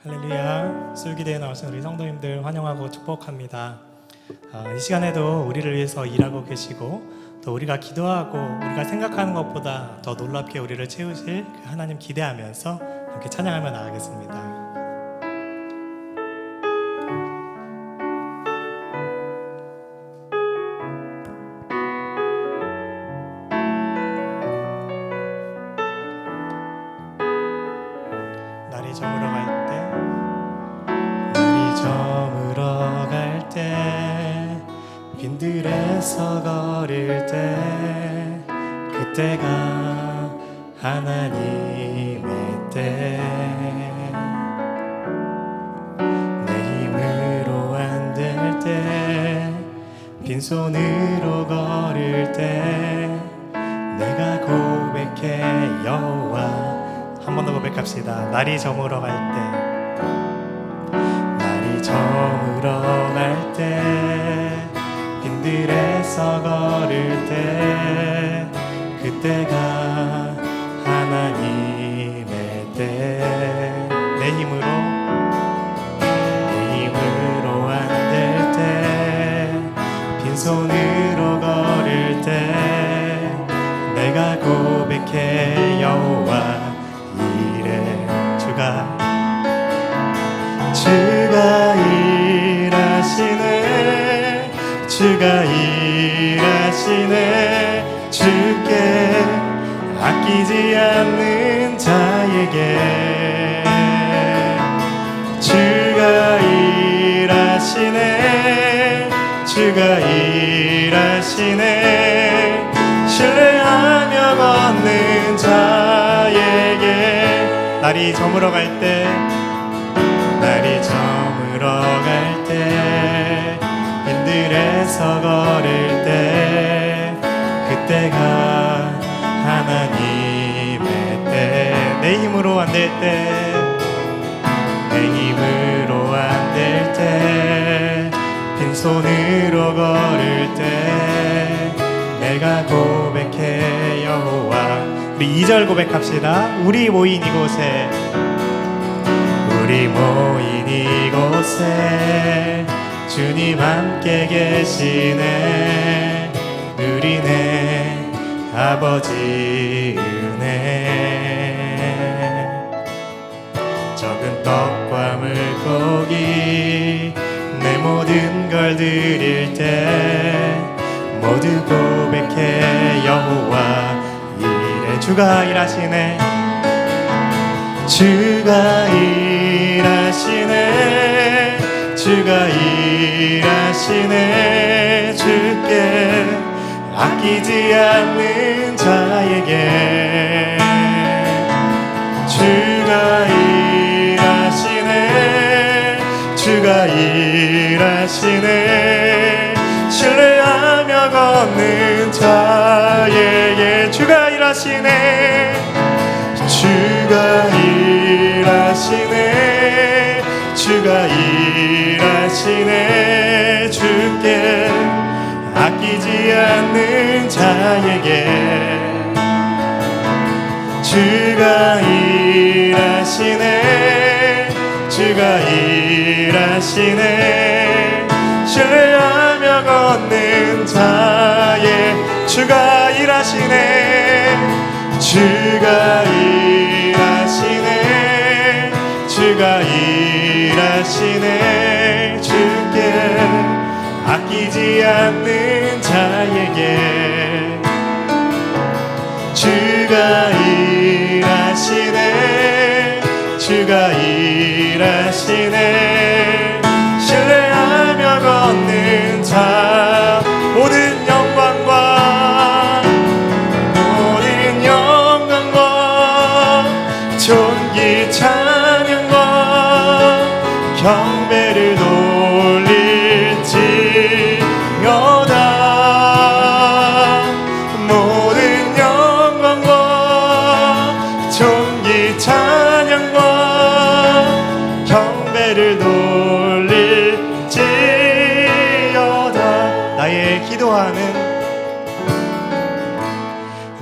할렐루야. 술기대에 나오신 우리 성도님들 환영하고 축복합니다. 이 시간에도 우리를 위해서 일하고 계시고 또 우리가 기도하고 우리가 생각하는 것보다 더 놀랍게 우리를 채우실 그 하나님 기대하면서 함께 찬양하며 나가겠습니다. 날이 저물어 갈 때, 날이 저물어 갈 때, 빈들에서 걸을 때, 그때가 하나님의 때. 내 힘으로 안 될 때, 빈손으로 걸을 때, 내가 고백해 여호와. 한 번 더 고백합시다. 날이 저물어 갈 때, 날이 저물어 갈 때, 빈들에서 걸을 때, 그때가 하나님의 때. 내 힘으로 안 될 때, 빈손으로 걸을 때, 내가 고백해 여호와. 주가 일하시네, 주가 일하시네. 주께 아끼지 않는 자에게 주가 일하시네, 주가 일하시네. 신뢰하며 걷는 자에게. 날이 저물어 갈 때, 날이 저물어 갈 때, 빈들에서 걸을 때, 그때가 하나님의 때. 내 힘으로 안 될 때, 내 힘으로 안 될 때, 빈손으로 걸을 때, 내가 고백해 여호와. 우리 2절 고백합시다. 우리 모인 이곳에, 우리 모인 이곳에 주님 함께 계시네. 누리네 아버지 은혜. 적은 떡과 물고기 내 모든 걸 드릴 때, 모두 고백해 여호와. 이래 주가 일하시네, 주가 일하시네, 주가 일하시네. 주께 아끼지 않는 자에게 주가 일하시네, 주가 일하시네. 신뢰하며 걷는 자에게 주가 일하시네, 주가 일하시네, 주가 일하시네. 주께 아끼지 않는 자에게 주가 일하시네, 주가 일하시네. 신뢰하며 걷는 자에 주가 일하시네, 주가 일하시네, 주가 일하시네. 주께 아끼지 않는 자에게 주가 일하시네, 주가 일하시네. 신뢰하며 걷는 자. 모든 영광과 모든 영광과 존귀 찬양과 경배를 돌릴지어다. 모든 영광과 존귀 찬양과 경배를 돌릴지어다.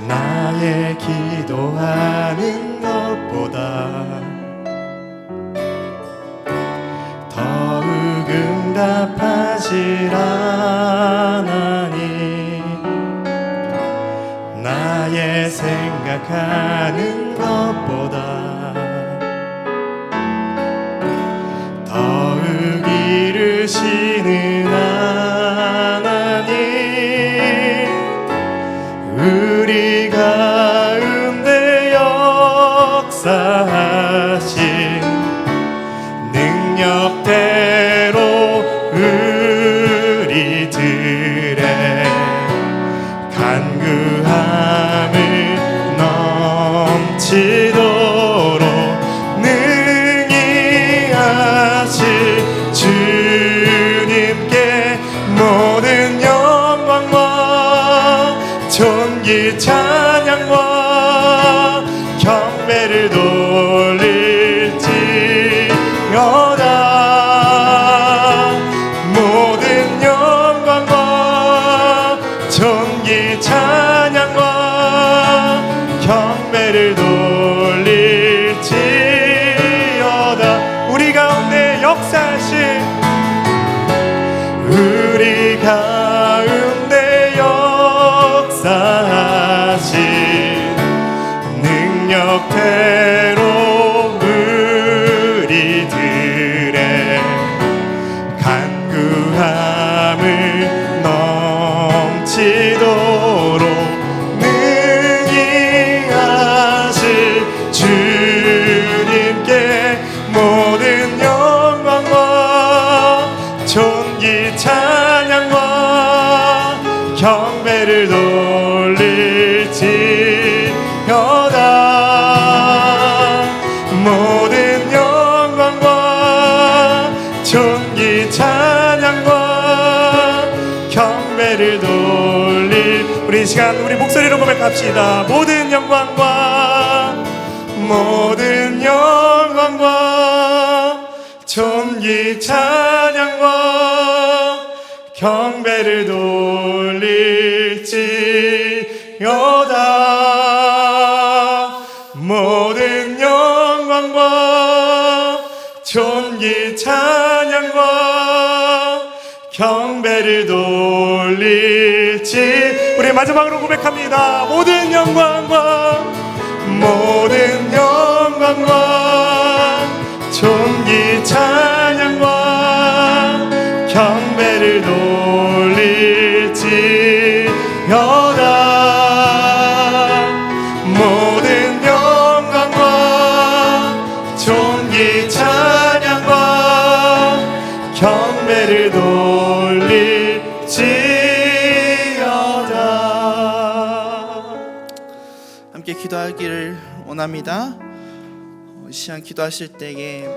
나의 기도하는 것보다 하나님, 나의 생각하는 것보다 더욱 이르시는 하나님, 우리 가운데 역사하신 능력대로 우리들의 간구함을 넘치도록 능히 하실 주님께 모든 영광과 존귀 찬양과 경배를 돌릴지어다. 모든 영광과 존귀 찬양과 경배를 돌릴지어다. 우리 가운데 역사하신, 우리 가운데 역사하신 능력대로 우리들의 간구함을 넘치도록 능히 하실 주님께 모든 영광과 존귀 찬양과 경배를 돌릴지어다. 모든 영광과 존귀 찬양과 경배를 돌릴, 우리 시간 우리 목소리로 고백합시다. 모든 영광과 모든 영광과 존귀 찬양과 경배를 돌릴지어다. 모든 영광과 존귀 찬양과 경배를 돌릴지. 우리 마지막으로 고백합니다. 모든 영광과 모든 영광과 존귀 찬양과 경배를 돌릴지어다. 모든 영광과 존귀 찬양과 경배를 돌릴지어다. 함께 기도하기를 원합니다. 이 시간 기도하실 때에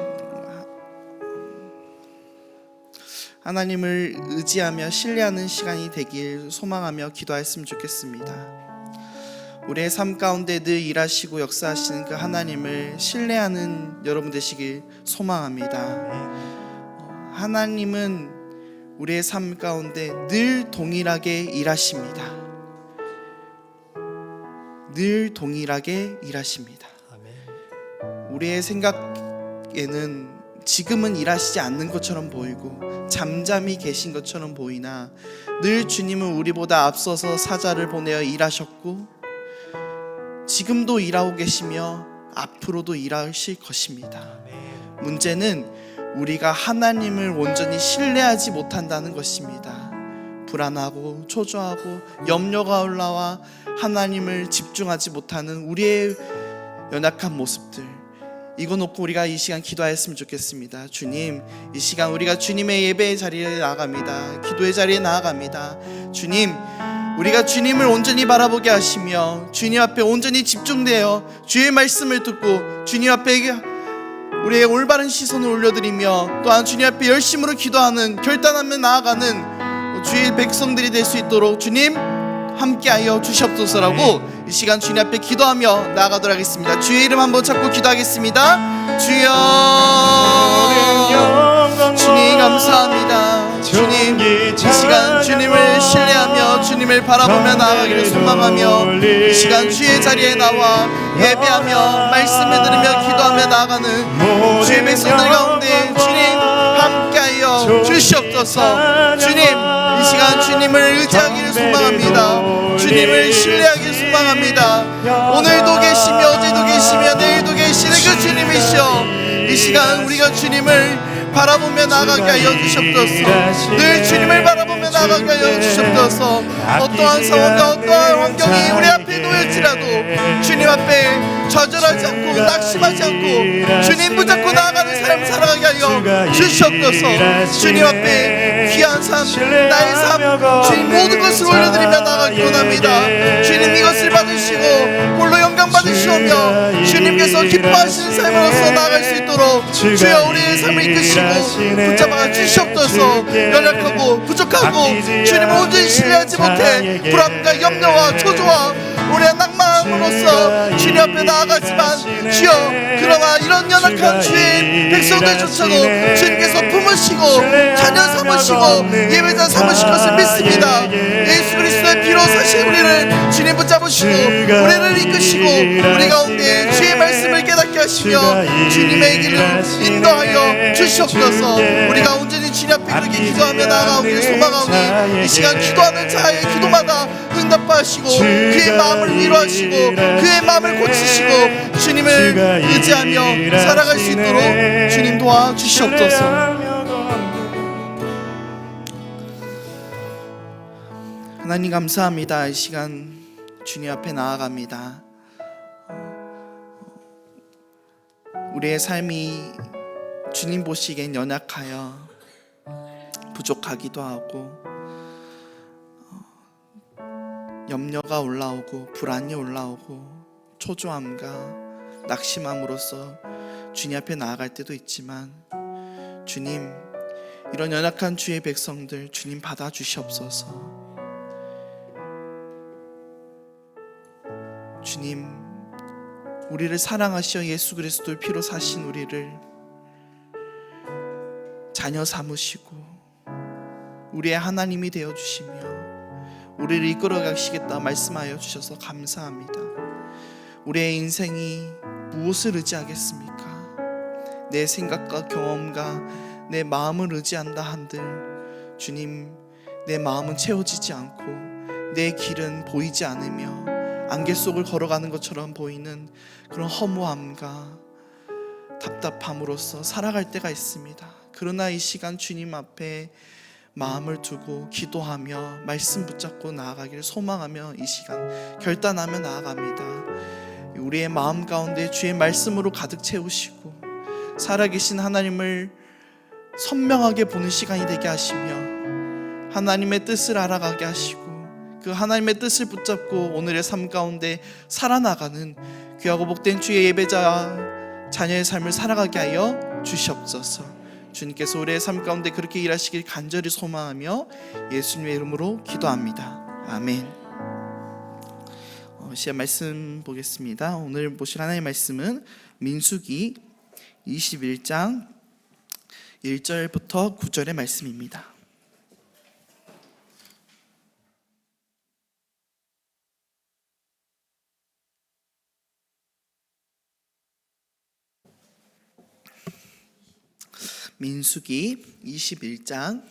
하나님을 의지하며 신뢰하는 시간이 되길 소망하며 기도했으면 좋겠습니다. 우리의 삶 가운데 늘 일하시고 역사하시는 그 하나님을 신뢰하는 여러분 되시길 소망합니다. 하나님은 우리의 삶 가운데 늘 동일하게 일하십니다. 늘 동일하게 일하십니다. 우리의 생각에는 지금은 일하시지 않는 것처럼 보이고 잠잠히 계신 것처럼 보이나 늘 주님은 우리보다 앞서서 사자를 보내어 일하셨고 지금도 일하고 계시며 앞으로도 일하실 것입니다. 문제는 우리가 하나님을 온전히 신뢰하지 못한다는 것입니다. 불안하고 초조하고 염려가 올라와 하나님을 집중하지 못하는 우리의 연약한 모습들, 이거 놓고 우리가 이 시간 기도하였으면 좋겠습니다. 주님, 이 시간 우리가 주님의 예배의 자리에 나아갑니다. 기도의 자리에 나아갑니다. 주님, 우리가 주님을 온전히 바라보게 하시며 주님 앞에 온전히 집중되어 주의 말씀을 듣고 주님 앞에 우리의 올바른 시선을 올려드리며 또한 주님 앞에 열심으로 기도하는, 결단하며 나아가는 주의 백성들이 될 수 있도록 주님 함께하여 주시옵소서라고 이 시간 주님 앞에 기도하며 나아가도록 하겠습니다. 주의 이름 한번 찾고 기도하겠습니다. 주여, 주님 감사합니다. 주님, 이 시간 주님을 신뢰하며 주님을 바라보며 나아가기를 소망하며 이 시간 주의 자리에 나와 예배하며 말씀을 들으며 기도하며 나아가는 주의 백성들 가운데 주님 함께하여 주시옵소서. 주시옵소서. 주님, 이 시간 주님을 의지하기를 소망합니다. 주님을 신뢰하기를 소망합니다. 오늘도 계시며 어제도 계시며 내일도 계시는 그 주님이시여, 이 시간 우리가 주님을 바라보며 나아가게 하여 주시옵소서. 늘 주님을 바라보며 나아가게 하여 주시옵소서. 어떠한 상황과 어떠한 환경이 우리 앞에 놓일지라도 주님 앞에 좌절하지 않고 낙심하지 않고 주님 붙잡고 나아가는 삶 살아가게 하여 주시옵소서. 주님 앞에 귀한 삶, 나의 삶, 주님 모든 것을 올려드리며 나아가기 원합니다. 주님 이것을 받으시고 홀로 영광 받으시오며 주님께서 기뻐하시는 삶으로서 나아갈 수 있도록 주여 우리의 삶을 이끄시고 붙잡아 주시옵소서. 연약하고 부족하고 주님을 온전히 신뢰하지 못해 불안과 염려와 초조와 우리의 낭만으로서 주님 앞에 나아가지만 주여 그러나 이런 연약한 주의 백성들조차도 주님께서 품으시고 자녀 삼으시고 예배자 삼으실 것을 믿습니다. 예수 그리스도의 피로 사신 우리를 주님 붙잡으시고 우리를 이끄시고 우리 가운데 주의 말씀을 깨닫게 하시며 주님의 길을 인도하여 주시옵소서. 우리가 온전히 주님 앞에 그렇게 기도하며 나아가오기를 소망하오니 이 시간 기도하는 자의 기도마다 응답하시고 그의 마음을 위로하시고 그의 마음을 고치시고 주님을 의지하며 살아갈 수 있도록 주님 도와주시옵소서. 하나님 감사합니다. 이 시간 주님 앞에 나아갑니다. 우리의 삶이 주님 보시기엔 연약하여 부족하기도 하고 염려가 올라오고 불안이 올라오고 초조함과 낙심함으로써 주님 앞에 나아갈 때도 있지만 주님 이런 연약한 주의 백성들 주님 받아주시옵소서. 주님 우리를 사랑하시어 예수 그리스도의 피로 사신 우리를 자녀 삼으시고 우리의 하나님이 되어주시며 우리를 이끌어 가시겠다 말씀하여 주셔서 감사합니다. 우리의 인생이 무엇을 의지하겠습니까? 내 생각과 경험과 내 마음을 의지한다 한들 주님 내 마음은 채워지지 않고 내 길은 보이지 않으며 안개 속을 걸어가는 것처럼 보이는 그런 허무함과 답답함으로써 살아갈 때가 있습니다. 그러나 이 시간 주님 앞에 마음을 두고 기도하며 말씀 붙잡고 나아가기를 소망하며 이 시간 결단하며 나아갑니다. 우리의 마음 가운데 주의 말씀으로 가득 채우시고 살아계신 하나님을 선명하게 보는 시간이 되게 하시며 하나님의 뜻을 알아가게 하시고 그 하나님의 뜻을 붙잡고 오늘의 삶 가운데 살아나가는 귀하고 복된 주의 예배자 자녀의 삶을 살아가게 하여 주시옵소서. 주님께서 우리의 삶 가운데 그렇게 일하시길 간절히 소망하며 예수님의 이름으로 기도합니다. 아멘. 시간 말씀 보겠습니다. 오늘 보실 하나님의 말씀은 민수기 21장 1절부터 9절의 말씀입니다. 민수기 21장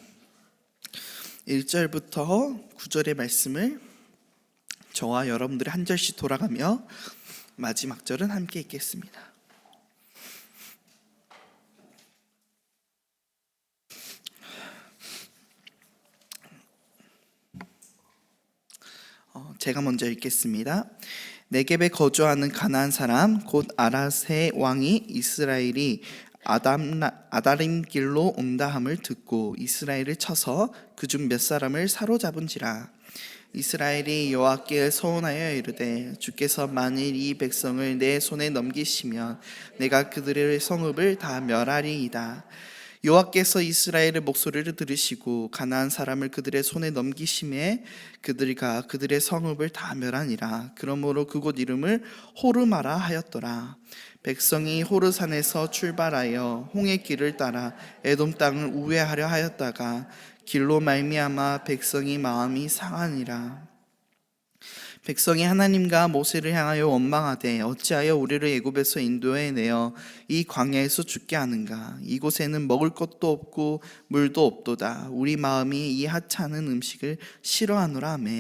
1절부터 9절의 말씀을 저와 여러분들이 한 절씩 돌아가며 마지막 절은 함께 읽겠습니다. 제가 먼저 읽겠습니다. 네겝에 거주하는 가나안 사람 곧 아라세 왕이 이스라엘이 아다림 길로 온다함을 듣고 이스라엘을 쳐서 그중 몇 사람을 사로잡은지라. 이스라엘이 여호와께 서원하여 이르되 주께서 만일 이 백성을 내 손에 넘기시면 내가 그들의 성읍을 다 멸하리이다. 여호와께서 이스라엘의 목소리를 들으시고 가나안 사람을 그들의 손에 넘기심에 그들과 그들의 성읍을 다 멸하니라. 그러므로 그곳 이름을 호르마라 하였더라. 백성이 호르산에서 출발하여 홍해 길을 따라 에돔 땅을 우회하려 하였다가 길로 말미암아 백성이 마음이 상하니라. 백성이 하나님과 모세를 향하여 원망하되 어찌하여 우리를 애굽에서 인도해 내어 이 광야에서 죽게 하는가? 이곳에는 먹을 것도 없고 물도 없도다. 우리 마음이 이 하찮은 음식을 싫어하노라 하며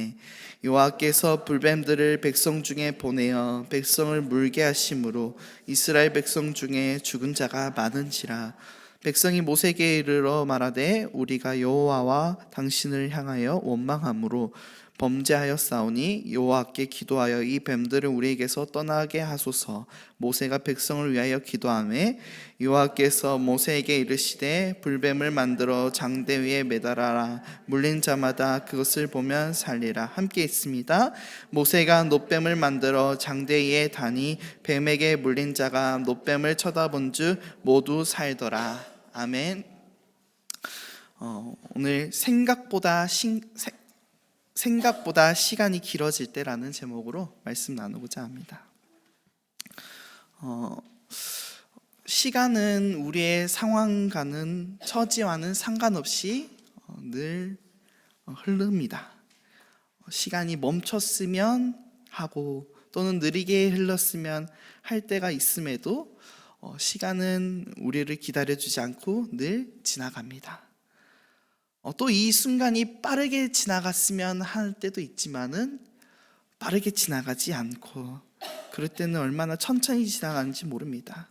여호와께서 불뱀들을 백성 중에 보내어 백성을 물게 하심으로 이스라엘 백성 중에 죽은 자가 많은지라. 백성이 모세에게 이르러 말하되 우리가 여호와와 당신을 향하여 원망함으로 범죄하였사오니 여호와께 기도하여 이 뱀들을 우리에게서 떠나게 하소서. 모세가 백성을 위하여 기도하매 여호와께서 모세에게 이르시되 불뱀을 만들어 장대 위에 매달아라. 물린 자마다 그것을 보면 살리라. 함께 있습니다. 모세가 놋뱀을 만들어 장대 위에 다니 뱀에게 물린 자가 놋뱀을 쳐다본 즉 모두 살더라. 아멘. 오늘 생각보다 시간이 길어질 때라는 제목으로 말씀 나누고자 합니다. 시간은 우리의 상황과는 처지와는 상관없이 늘 흐릅니다. 시간이 멈췄으면 하고 또는 느리게 흘렀으면 할 때가 있음에도 시간은 우리를 기다려주지 않고 늘 지나갑니다. 또 이 순간이 빠르게 지나갔으면 할 때도 있지만은 빠르게 지나가지 않고 그럴 때는 얼마나 천천히 지나가는지 모릅니다.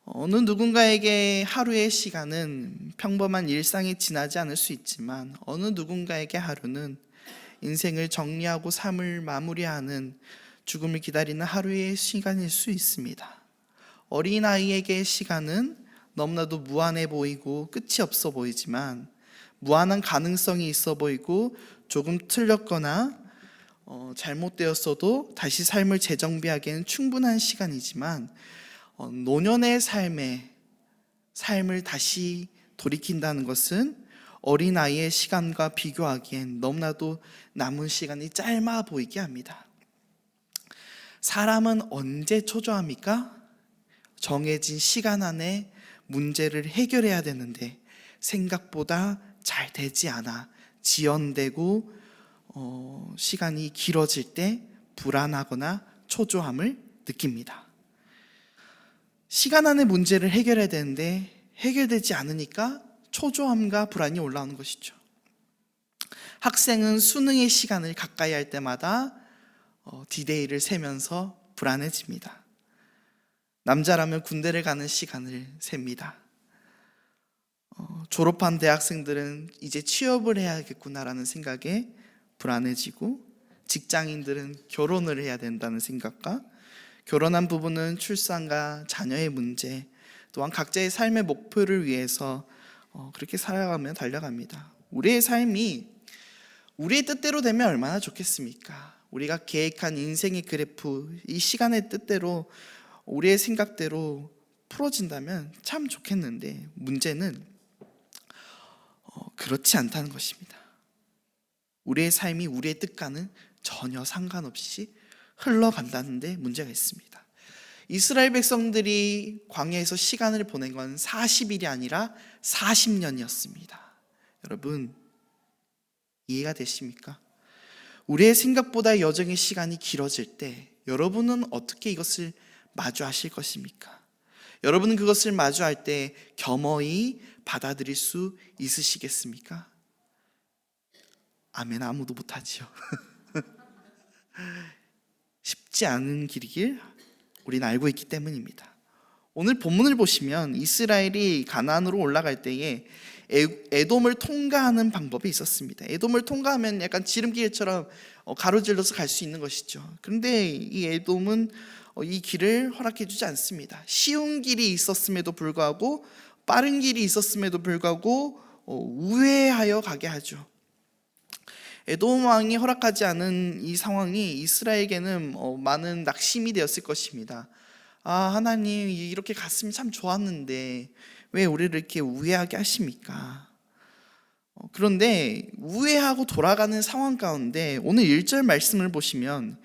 어느 누군가에게 하루의 시간은 평범한 일상이 지나지 않을 수 있지만 어느 누군가에게 하루는 인생을 정리하고 삶을 마무리하는 죽음을 기다리는 하루의 시간일 수 있습니다. 어린아이에게 시간은 너무나도 무한해 보이고 끝이 없어 보이지만 무한한 가능성이 있어 보이고 조금 틀렸거나 잘못되었어도 다시 삶을 재정비하기에는 충분한 시간이지만 노년의 삶을 다시 돌이킨다는 것은 어린아이의 시간과 비교하기엔 너무나도 남은 시간이 짧아 보이게 합니다. 사람은 언제 초조합니까? 정해진 시간 안에 문제를 해결해야 되는데 생각보다 잘 되지 않아 지연되고 시간이 길어질 때 불안하거나 초조함을 느낍니다. 시간 안에 문제를 해결해야 되는데 해결되지 않으니까 초조함과 불안이 올라오는 것이죠. 학생은 수능의 시간을 가까이 할 때마다 디데이를 세면서 불안해집니다. 남자라면 군대를 가는 시간을 셉니다. 졸업한 대학생들은 이제 취업을 해야겠구나라는 생각에 불안해지고 직장인들은 결혼을 해야 된다는 생각과 결혼한 부부는 출산과 자녀의 문제 또한 각자의 삶의 목표를 위해서 그렇게 살아가며 달려갑니다. 우리의 삶이 우리의 뜻대로 되면 얼마나 좋겠습니까? 우리가 계획한 인생의 그래프 이 시간의 뜻대로 우리의 생각대로 풀어진다면 참 좋겠는데 문제는 그렇지 않다는 것입니다. 우리의 삶이 우리의 뜻과는 전혀 상관없이 흘러간다는 데 문제가 있습니다. 이스라엘 백성들이 광야에서 시간을 보낸 건 40일이 아니라 40년이었습니다. 여러분 이해가 되십니까? 우리의 생각보다 여정의 시간이 길어질 때 여러분은 어떻게 이것을 마주하실 것입니까? 여러분은 그것을 마주할 때 겸허히 받아들일 수 있으시겠습니까? 아멘. 아무도 못하지요. 쉽지 않은 길이길 우리는 알고 있기 때문입니다. 오늘 본문을 보시면 이스라엘이 가나안으로 올라갈 때에 에돔을 통과하는 방법이 있었습니다. 에돔을 통과하면 약간 지름길처럼 가로질러서 갈 수 있는 것이죠. 그런데 이 에돔은 이 길을 허락해 주지 않습니다. 쉬운 길이 있었음에도 불구하고 빠른 길이 있었음에도 불구하고 우회하여 가게 하죠. 에돔 왕이 허락하지 않은 이 상황이 이스라엘에게는 많은 낙심이 되었을 것입니다. 하나님 이렇게 갔으면 참 좋았는데 왜 우리를 이렇게 우회하게 하십니까? 그런데 우회하고 돌아가는 상황 가운데 오늘 1절 말씀을 보시면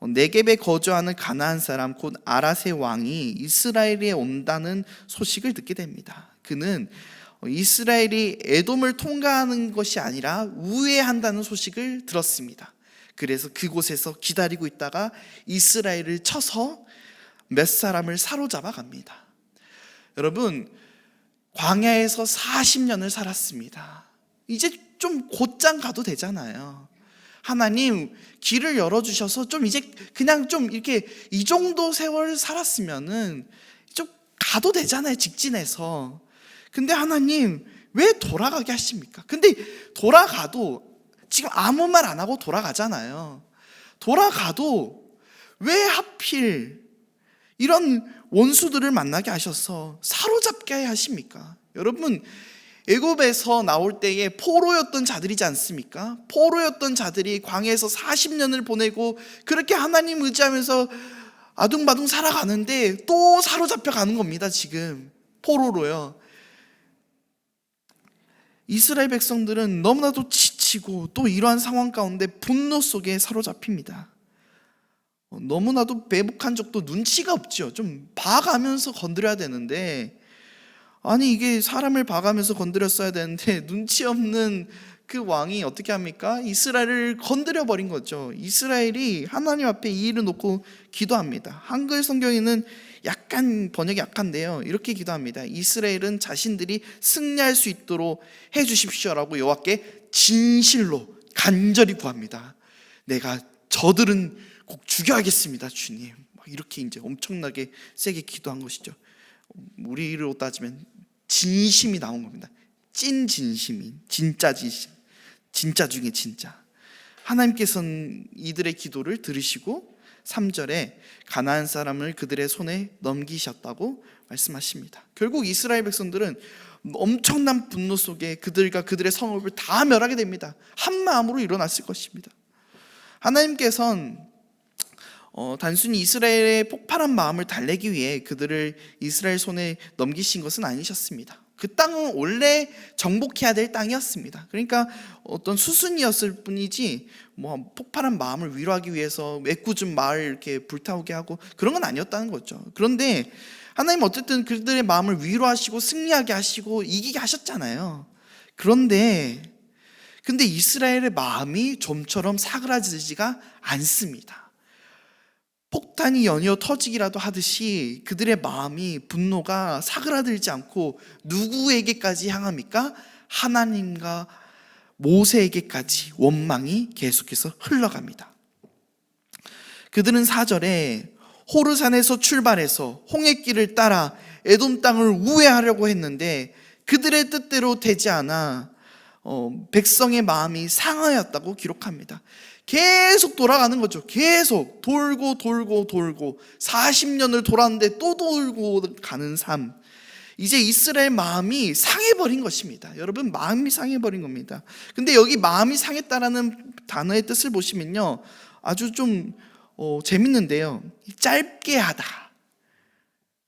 네겝에 거주하는 가나안 사람 곧 아랏의 왕이 이스라엘에 온다는 소식을 듣게 됩니다. 그는 이스라엘이 에돔을 통과하는 것이 아니라 우회한다는 소식을 들었습니다. 그래서 그곳에서 기다리고 있다가 이스라엘을 쳐서 몇 사람을 사로잡아 갑니다. 여러분, 광야에서 40년을 살았습니다. 이제 좀 곧장 가도 되잖아요. 하나님 길을 열어주셔서 좀 이제 그냥 좀 이렇게 이 정도 세월 살았으면은 좀 가도 되잖아요, 직진해서. 근데 하나님 왜 돌아가게 하십니까? 근데 돌아가도 지금 아무 말 안 하고 돌아가잖아요. 돌아가도 왜 하필 이런 원수들을 만나게 하셔서 사로잡게 하십니까? 여러분, 애굽에서 나올 때에 포로였던 자들이지 않습니까? 포로였던 자들이 광야에서 40년을 보내고 그렇게 하나님 의지하면서 아둥바둥 살아가는데 또 사로잡혀 가는 겁니다. 지금 포로로요. 이스라엘 백성들은 너무나도 지치고 또 이러한 상황 가운데 분노 속에 사로잡힙니다. 너무나도 매복한 적도 눈치가 없죠. 좀 봐가면서 건드려야 되는데, 아니 이게 사람을 봐가면서 건드렸어야 되는데 눈치 없는 그 왕이 어떻게 합니까? 이스라엘을 건드려 버린 거죠. 이스라엘이 하나님 앞에 이 일을 놓고 기도합니다. 한글 성경에는 약간 번역이 약한데요, 이렇게 기도합니다. 이스라엘은 자신들이 승리할 수 있도록 해주십시오라고 여호와께 진실로 간절히 구합니다. 내가 저들은 꼭 죽여야겠습니다, 주님. 이렇게 이제 엄청나게 세게 기도한 것이죠. 우리로 따지면 진심이 나온 겁니다. 찐 진심이, 진짜 진심, 진짜 중에 진짜. 하나님께서는 이들의 기도를 들으시고 3절에 가나안 사람을 그들의 손에 넘기셨다고 말씀하십니다. 결국 이스라엘 백성들은 엄청난 분노 속에 그들과 그들의 성읍을 다 멸하게 됩니다. 한 마음으로 일어났을 것입니다. 하나님께서는 단순히 이스라엘의 폭발한 마음을 달래기 위해 그들을 이스라엘 손에 넘기신 것은 아니셨습니다. 그 땅은 원래 정복해야 될 땅이었습니다. 그러니까 어떤 수순이었을 뿐이지 뭐 폭발한 마음을 위로하기 위해서 애꿎은 마을 이렇게 불타오게 하고 그런 건 아니었다는 거죠. 그런데 하나님 어쨌든 그들의 마음을 위로하시고 승리하게 하시고 이기게 하셨잖아요. 근데 이스라엘의 마음이 좀처럼 사그라지지가 않습니다. 폭탄이 연이어 터지기라도 하듯이 그들의 마음이, 분노가 사그라들지 않고 누구에게까지 향합니까? 하나님과 모세에게까지 원망이 계속해서 흘러갑니다. 그들은 4절에 호르산에서 출발해서 홍해길을 따라 에돔 땅을 우회하려고 했는데 그들의 뜻대로 되지 않아 백성의 마음이 상하였다고 기록합니다. 계속 돌아가는 거죠. 계속 돌고 40년을 돌았는데 또 돌고 가는 삶. 이제 이스라엘 마음이 상해버린 것입니다. 여러분, 마음이 상해버린 겁니다. 근데 여기 마음이 상했다라는 단어의 뜻을 보시면요, 아주 좀 재밌는데요. 짧게 하다,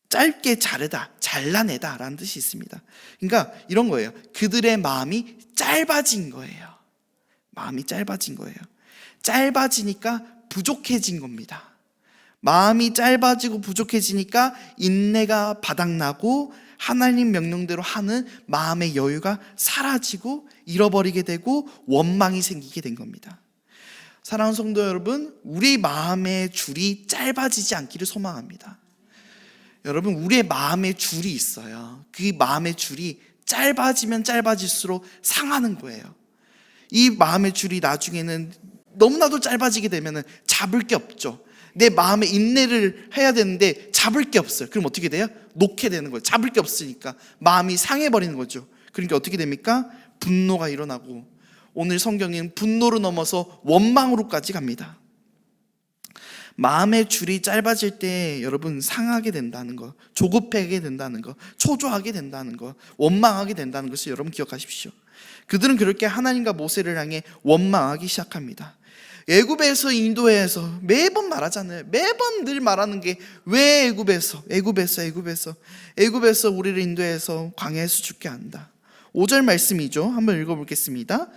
짧게 자르다, 잘라내다 라는 뜻이 있습니다. 그러니까 이런 거예요. 그들의 마음이 짧아진 거예요. 마음이 짧아진 거예요. 짧아지니까 부족해진 겁니다. 마음이 짧아지고 부족해지니까 인내가 바닥나고 하나님 명령대로 하는 마음의 여유가 사라지고 잃어버리게 되고 원망이 생기게 된 겁니다. 사랑하는 성도 여러분, 우리 마음의 줄이 짧아지지 않기를 소망합니다. 여러분, 우리의 마음의 줄이 있어요. 그 마음의 줄이 짧아지면 짧아질수록 상하는 거예요. 이 마음의 줄이 나중에는 너무나도 짧아지게 되면 잡을 게 없죠. 내 마음에 인내를 해야 되는데 잡을 게 없어요. 그럼 어떻게 돼요? 놓게 되는 거예요. 잡을 게 없으니까 마음이 상해버리는 거죠. 그러니까 어떻게 됩니까? 분노가 일어나고, 오늘 성경은 분노로 넘어서 원망으로까지 갑니다. 마음의 줄이 짧아질 때 여러분 상하게 된다는 거, 조급하게 된다는 거, 초조하게 된다는 거, 원망하게 된다는 것을 여러분 기억하십시오. 그들은 그렇게 하나님과 모세를 향해 원망하기 시작합니다. 애굽에서 인도해서 매번 말하잖아요. 매번 늘 말하는 게 왜 애굽에서 우리를 인도해서 광야에서 죽게 한다. 5절 말씀이죠. 한번 읽어보겠습니다.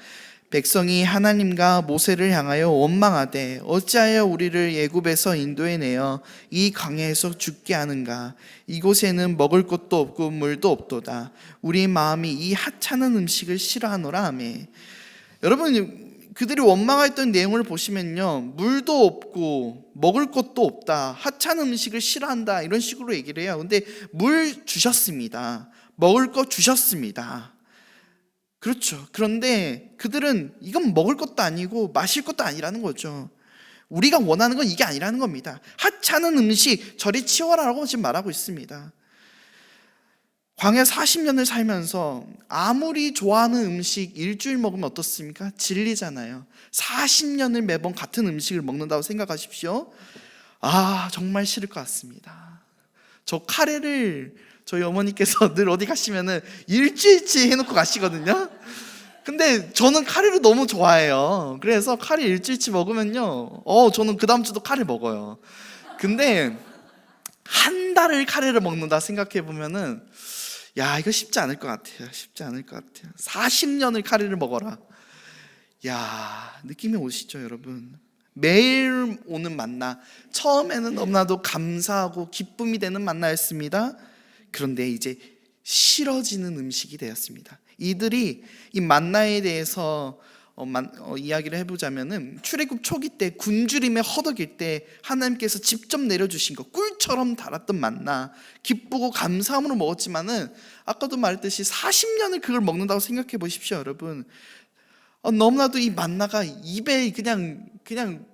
백성이 하나님과 모세를 향하여 원망하되 어찌하여 우리를 애굽에서 인도해내어 이 광야에서 죽게 하는가? 이곳에는 먹을 것도 없고 물도 없도다. 우리 마음이 이 하찮은 음식을 싫어하노라 하매. 여러분, 그들이 원망했던 내용을 보시면요, 물도 없고 먹을 것도 없다, 하찮은 음식을 싫어한다, 이런 식으로 얘기를 해요. 근데 물 주셨습니다. 먹을 것 주셨습니다. 그렇죠. 그런데 그들은 이건 먹을 것도 아니고 마실 것도 아니라는 거죠. 우리가 원하는 건 이게 아니라는 겁니다. 하찮은 음식 저리 치워라라고 지금 말하고 있습니다. 광야 40년을 살면서 아무리 좋아하는 음식 일주일 먹으면 어떻습니까? 질리잖아요. 40년을 매번 같은 음식을 먹는다고 생각하십시오. 정말 싫을 것 같습니다. 저 카레를 저희 어머니께서 늘 어디 가시면은 일주일치 해놓고 가시거든요. 근데 저는 카레를 너무 좋아해요. 그래서 카레 일주일치 먹으면요, 저는 그 다음 주도 카레 먹어요. 근데 한 달을 카레를 먹는다 생각해 보면은, 이거 쉽지 않을 것 같아요. 쉽지 않을 것 같아요. 40년을 카레를 먹어라. 느낌이 오시죠, 여러분? 매일 오는 만나, 처음에는 너무나도 감사하고 기쁨이 되는 만나였습니다. 그런데 이제 싫어지는 음식이 되었습니다. 이들이 이 만나에 대해서 이야기를 해보자면은, 출애굽 초기 때 굶주림에 허덕일 때 하나님께서 직접 내려주신 것, 꿀처럼 달았던 만나, 기쁘고 감사함으로 먹었지만은 아까도 말했듯이 40년을 그걸 먹는다고 생각해 보십시오, 여러분. 너무나도 이 만나가 입에 그냥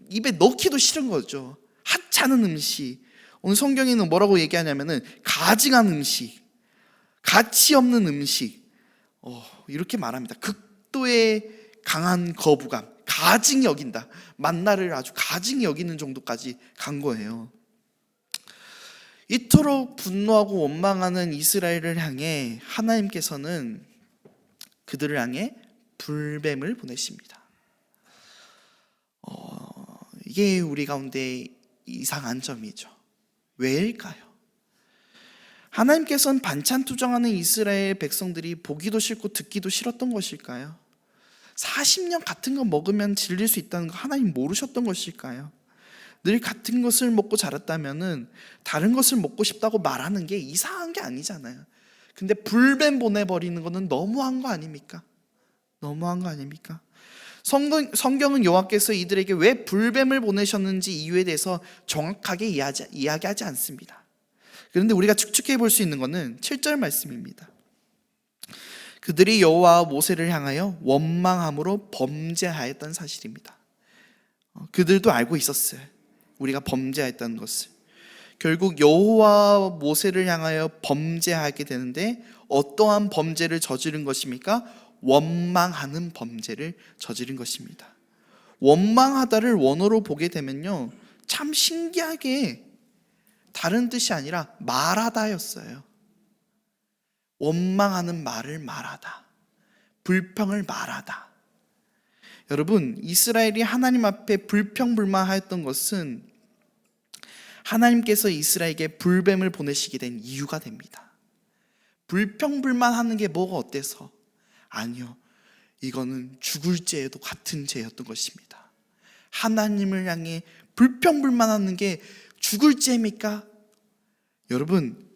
입에 넣기도 싫은 거죠. 하찮은 음식. 오늘 성경에는 뭐라고 얘기하냐면은 가증한 음식, 가치 없는 음식, 이렇게 말합니다. 극도의 강한 거부감, 가증히 여긴다. 만나를 아주 가증히 여기는 정도까지 간 거예요. 이토록 분노하고 원망하는 이스라엘을 향해 하나님께서는 그들을 향해 불뱀을 보내십니다. 이게 우리 가운데 이상한 점이죠. 왜일까요? 하나님께서는 반찬 투정하는 이스라엘 백성들이 보기도 싫고 듣기도 싫었던 것일까요? 40년 같은 거 먹으면 질릴 수 있다는 거 하나님 모르셨던 것일까요? 늘 같은 것을 먹고 자랐다면은 다른 것을 먹고 싶다고 말하는 게 이상한 게 아니잖아요. 근데 불뱀 보내버리는 거는 너무한 거 아닙니까? 너무한 거 아닙니까? 성경은 여호와께서 이들에게 왜 불뱀을 보내셨는지 이유에 대해서 정확하게 이야기하지 않습니다. 그런데 우리가 추측해 볼 수 있는 것은 7절 말씀입니다. 그들이 여호와와 모세를 향하여 원망함으로 범죄하였다는 사실입니다. 그들도 알고 있었어요. 우리가 범죄하였다는 것을. 결국 여호와와 모세를 향하여 범죄하게 되는데 어떠한 범죄를 저지른 것입니까? 원망하는 범죄를 저지른 것입니다. 원망하다를 원어로 보게 되면요, 참 신기하게 다른 뜻이 아니라 말하다였어요. 원망하는 말을 말하다, 불평을 말하다. 여러분, 이스라엘이 하나님 앞에 불평불만하였던 것은 하나님께서 이스라엘에게 불뱀을 보내시게 된 이유가 됩니다. 불평불만하는 게 뭐가 어때서? 아니요, 이거는 죽을 죄에도 같은 죄였던 것입니다. 하나님을 향해 불평불만하는 게 죽을 죄입니까? 여러분,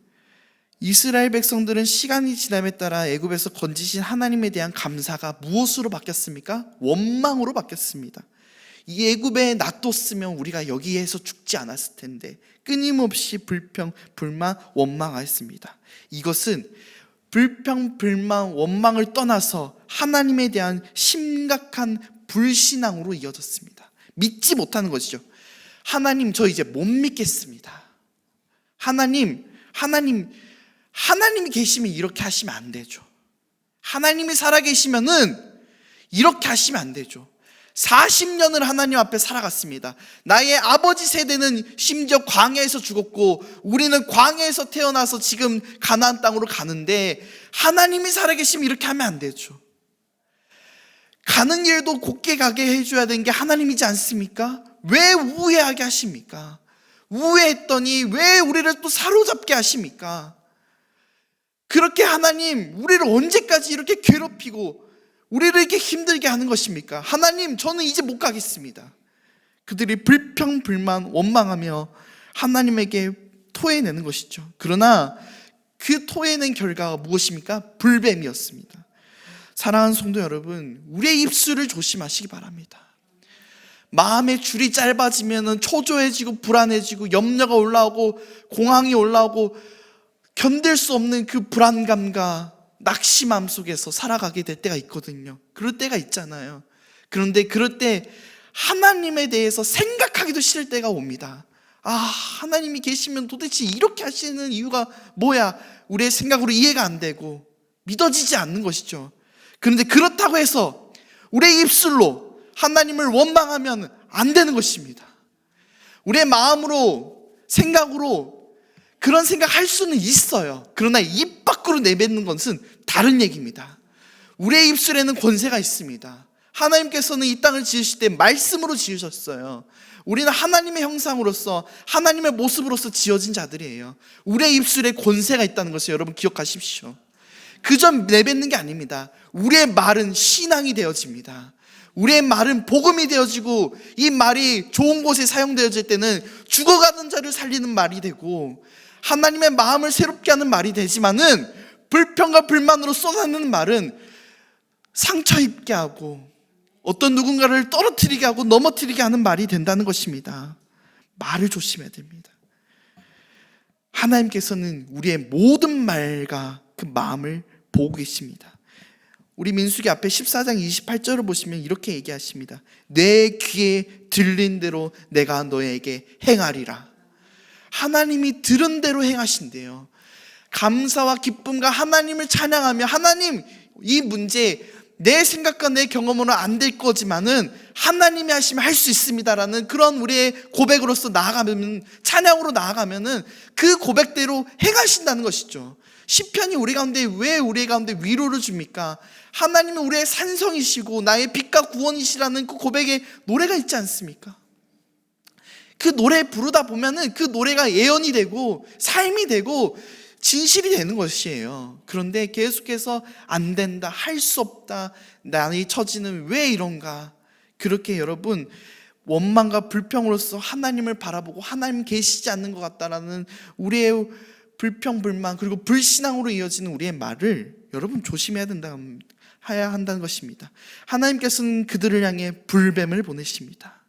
이스라엘 백성들은 시간이 지남에 따라 애굽에서 건지신 하나님에 대한 감사가 무엇으로 바뀌었습니까? 원망으로 바뀌었습니다. 이 애굽에 놔뒀으면 우리가 여기에서 죽지 않았을 텐데 끊임없이 불평, 불만, 원망하였습니다. 이것은 불평, 불만, 원망을 떠나서 하나님에 대한 심각한 불신앙으로 이어졌습니다. 믿지 못하는 것이죠. 하나님, 저 이제 못 믿겠습니다. 하나님이 계시면 이렇게 하시면 안 되죠. 하나님이 살아계시면은 이렇게 하시면 안 되죠. 40년을 하나님 앞에 살아갔습니다. 나의 아버지 세대는 심지어 광야에서 죽었고 우리는 광야에서 태어나서 지금 가나안 땅으로 가는데 하나님이 살아계시면 이렇게 하면 안 되죠. 가는 길도 곧게 가게 해줘야 되는 게 하나님이지 않습니까? 왜 우회하게 하십니까? 우회했더니 왜 우리를 또 사로잡게 하십니까? 그렇게 하나님, 우리를 언제까지 이렇게 괴롭히고 우리를 이렇게 힘들게 하는 것입니까? 하나님, 저는 이제 못 가겠습니다. 그들이 불평, 불만, 원망하며 하나님에게 토해내는 것이죠. 그러나 그 토해낸 결과가 무엇입니까? 불뱀이었습니다. 사랑하는 성도 여러분, 우리의 입술을 조심하시기 바랍니다. 마음의 줄이 짧아지면 초조해지고 불안해지고 염려가 올라오고 공황이 올라오고 견딜 수 없는 그 불안감과 낙심함 속에서 살아가게 될 때가 있거든요. 그럴 때가 있잖아요. 그런데 그럴 때 하나님에 대해서 생각하기도 싫을 때가 옵니다. 하나님이 계시면 도대체 이렇게 하시는 이유가 뭐야? 우리의 생각으로 이해가 안 되고 믿어지지 않는 것이죠. 그런데 그렇다고 해서 우리의 입술로 하나님을 원망하면 안 되는 것입니다. 우리의 마음으로, 생각으로 그런 생각할 수는 있어요. 그러나 입 밖으로 내뱉는 것은 다른 얘기입니다. 우리의 입술에는 권세가 있습니다. 하나님께서는 이 땅을 지으실 때 말씀으로 지으셨어요. 우리는 하나님의 형상으로서, 하나님의 모습으로서 지어진 자들이에요. 우리의 입술에 권세가 있다는 것을 여러분 기억하십시오. 그저 내뱉는 게 아닙니다. 우리의 말은 신앙이 되어집니다. 우리의 말은 복음이 되어지고, 이 말이 좋은 곳에 사용되어질 때는 죽어가는 자를 살리는 말이 되고, 하나님의 마음을 새롭게 하는 말이 되지만은, 불평과 불만으로 쏟아내는 말은 상처 입게 하고 어떤 누군가를 떨어뜨리게 하고 넘어뜨리게 하는 말이 된다는 것입니다. 말을 조심해야 됩니다. 하나님께서는 우리의 모든 말과 그 마음을 보고 계십니다. 우리 민수기 앞에 14장 28절을 보시면 이렇게 얘기하십니다. 내 귀에 들린 대로 내가 너에게 행하리라. 하나님이 들은 대로 행하신대요. 감사와 기쁨과 하나님을 찬양하며, 하나님, 이 문제 내 생각과 내 경험으로는 안 될 거지만은 하나님이 하시면 할 수 있습니다라는 그런 우리의 고백으로서 나아가면, 찬양으로 나아가면은 그 고백대로 행하신다는 것이죠. 시편이 우리 가운데 왜 우리 가운데 위로를 줍니까? 하나님은 우리의 산성이시고 나의 빛과 구원이시라는 그 고백의 노래가 있지 않습니까? 그 노래 부르다 보면은 그 노래가 예언이 되고 삶이 되고 진실이 되는 것이에요. 그런데 계속해서 안 된다, 할 수 없다, 나의 처지는 왜 이런가, 그렇게 여러분 원망과 불평으로서 하나님을 바라보고 하나님 계시지 않는 것 같다라는 우리의 불평, 불만, 그리고 불신앙으로 이어지는 우리의 말을 여러분 조심해야 한다는 것입니다. 하나님께서는 그들을 향해 불뱀을 보내십니다.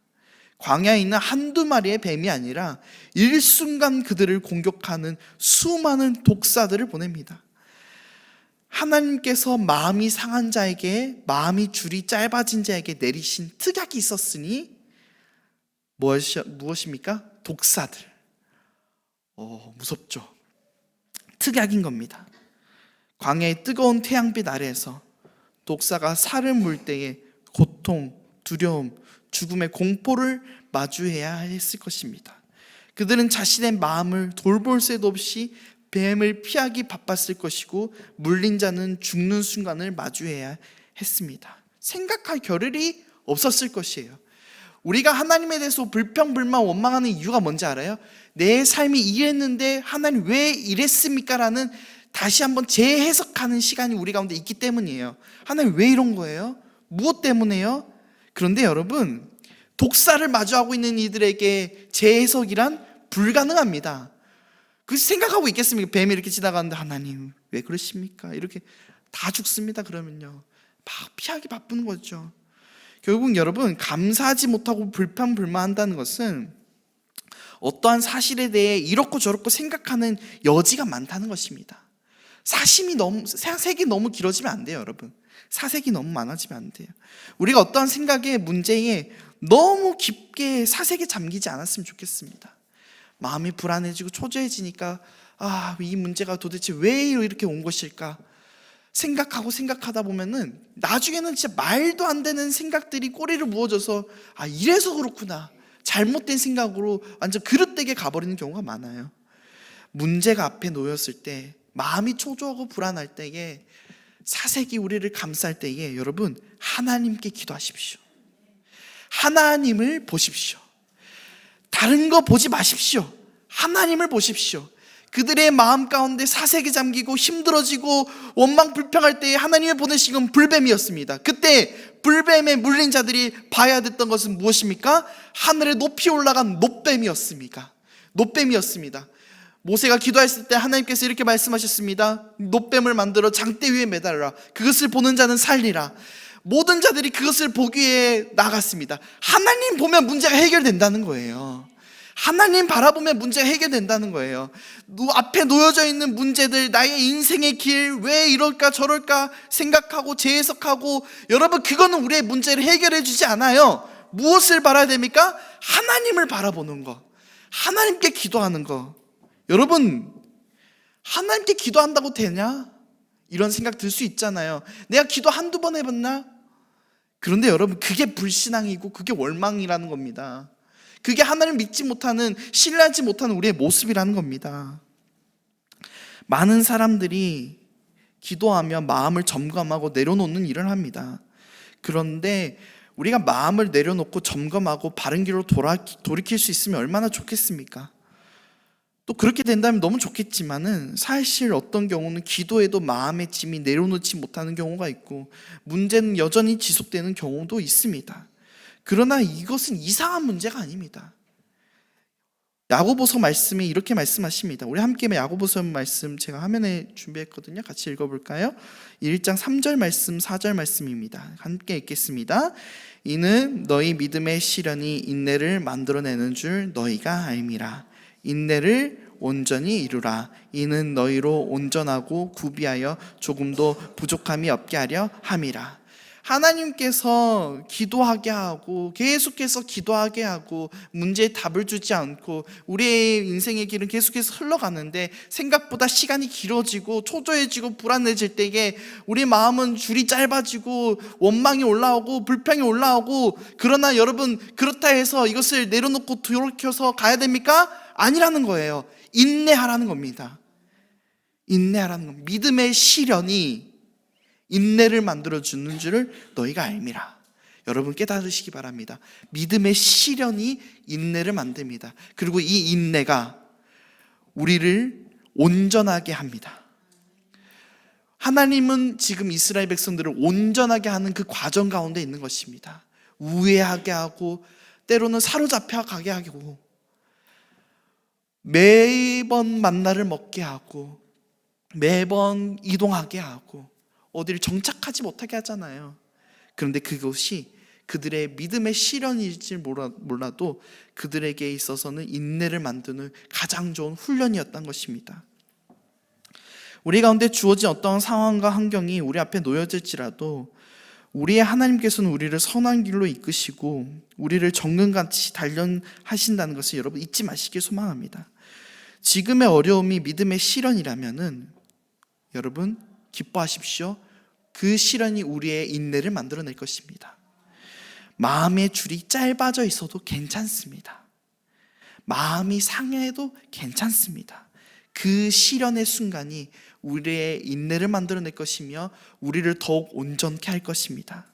광야에 있는 한두 마리의 뱀이 아니라 일순간 그들을 공격하는 수많은 독사들을 보냅니다. 하나님께서 마음이 상한 자에게, 마음이 줄이 짧아진 자에게 내리신 특약이 있었으니 무엇입니까? 독사들. 무섭죠. 특약인 겁니다. 광야의 뜨거운 태양빛 아래에서 독사가 살을 물 때에 고통, 두려움, 죽음의 공포를 마주해야 했을 것입니다. 그들은 자신의 마음을 돌볼 새도 없이 뱀을 피하기 바빴을 것이고, 물린 자는 죽는 순간을 마주해야 했습니다. 생각할 겨를이 없었을 것이에요. 우리가 하나님에 대해서 불평불만 원망하는 이유가 뭔지 알아요? 내 삶이 이랬는데 하나님 왜 이랬습니까? 라는 다시 한번 재해석하는 시간이 우리 가운데 있기 때문이에요. 하나님 왜 이런 거예요? 무엇 때문에요? 그런데 여러분, 독사를 마주하고 있는 이들에게 재해석이란 불가능합니다. 그래서 생각하고 있겠습니까? 뱀이 이렇게 지나가는데 하나님 왜 그러십니까? 이렇게 다 죽습니다. 그러면요, 막 피하기 바쁜 거죠. 결국 여러분, 감사하지 못하고 불평불만한다는 것은 어떠한 사실에 대해 이렇고 저렇고 생각하는 여지가 많다는 것입니다. 사색이 너무 길어지면 안 돼요. 여러분, 사색이 너무 많아지면 안 돼요. 우리가 어떠한 생각의 문제에 너무 깊게 사색에 잠기지 않았으면 좋겠습니다. 마음이 불안해지고 초조해지니까 이 문제가 도대체 왜 이렇게 온 것일까 생각하다 보면은 나중에는 진짜 말도 안 되는 생각들이 꼬리를 무어져서 이래서 그렇구나, 잘못된 생각으로 완전 그릇되게 가버리는 경우가 많아요. 문제가 앞에 놓였을 때, 마음이 초조하고 불안할 때에, 사색이 우리를 감쌀 때에 여러분, 하나님께 기도하십시오. 하나님을 보십시오. 다른 거 보지 마십시오. 하나님을 보십시오. 그들의 마음 가운데 사색에 잠기고 힘들어지고 원망 불평할 때에 하나님이 보내신 건 불뱀이었습니다. 그때 불뱀에 물린 자들이 봐야 됐던 것은 무엇입니까? 하늘에 높이 올라간 노뱀이었습니다. 모세가 기도했을 때 하나님께서 이렇게 말씀하셨습니다. 놋뱀을 만들어 장대 위에 매달라. 그것을 보는 자는 살리라. 모든 자들이 그것을 보기 위해 나갔습니다. 하나님 보면 문제가 해결된다는 거예요. 하나님 바라보면 문제가 해결된다는 거예요. 앞에 놓여져 있는 문제들, 나의 인생의 길, 왜 이럴까 저럴까 생각하고 재해석하고, 여러분 그거는 우리의 문제를 해결해 주지 않아요. 무엇을 바라야 됩니까? 하나님을 바라보는 거, 하나님께 기도하는 거. 여러분, 하나님께 기도한다고 되냐? 이런 생각 들 수 있잖아요. 내가 기도 한두 번 해봤나? 그런데 여러분, 그게 불신앙이고 그게 원망이라는 겁니다. 그게 하나님을 믿지 못하는, 신뢰하지 못하는 우리의 모습이라는 겁니다. 많은 사람들이 기도하며 마음을 점검하고 내려놓는 일을 합니다. 그런데 우리가 마음을 내려놓고 점검하고 바른 길로 돌이킬 수 있으면 얼마나 좋겠습니까? 또 그렇게 된다면 너무 좋겠지만은, 사실 어떤 경우는 기도에도 마음의 짐이 내려놓지 못하는 경우가 있고 문제는 여전히 지속되는 경우도 있습니다. 그러나 이것은 이상한 문제가 아닙니다. 야고보서 말씀에 이렇게 말씀하십니다. 우리 함께 야고보서 말씀 제가 화면에 준비했거든요. 같이 읽어볼까요? 1장 3절 말씀, 4절 말씀입니다. 함께 읽겠습니다. 이는 너희 믿음의 시련이 인내를 만들어내는 줄 너희가 알미라. 인내를 온전히 이루라. 이는 너희로 온전하고 구비하여 조금도 부족함이 없게 하려 함이라. 하나님께서 기도하게 하고 계속해서 기도하게 하고 문제에 답을 주지 않고 우리의 인생의 길은 계속해서 흘러가는데, 생각보다 시간이 길어지고 초조해지고 불안해질 때에 우리 마음은 줄이 짧아지고 원망이 올라오고 불평이 올라오고, 그러나 여러분, 그렇다 해서 이것을 내려놓고 돌이켜서 가야 됩니까? 아니라는 거예요. 인내하라는 겁니다. 인내하라는 겁니다. 믿음의 시련이 인내를 만들어주는 줄을 너희가 알미라. 여러분 깨달으시기 바랍니다. 믿음의 시련이 인내를 만듭니다. 그리고 이 인내가 우리를 온전하게 합니다. 하나님은 지금 이스라엘 백성들을 온전하게 하는 그 과정 가운데 있는 것입니다. 우회하게 하고 때로는 사로잡혀 가게 하고 매번 만나를 먹게 하고 매번 이동하게 하고 어디를 정착하지 못하게 하잖아요. 그런데 그것이 그들의 믿음의 시련일지 몰라도 그들에게 있어서는 인내를 만드는 가장 좋은 훈련이었던 것입니다. 우리 가운데 주어진 어떤 상황과 환경이 우리 앞에 놓여질지라도 우리의 하나님께서는 우리를 선한 길로 이끄시고 우리를 정금같이 단련하신다는 것을 여러분 잊지 마시길 소망합니다. 지금의 어려움이 믿음의 시련이라면은 여러분 기뻐하십시오. 그 시련이 우리의 인내를 만들어낼 것입니다. 마음의 줄이 짧아져 있어도 괜찮습니다. 마음이 상해도 괜찮습니다. 그 시련의 순간이 우리의 인내를 만들어낼 것이며 우리를 더욱 온전케 할 것입니다.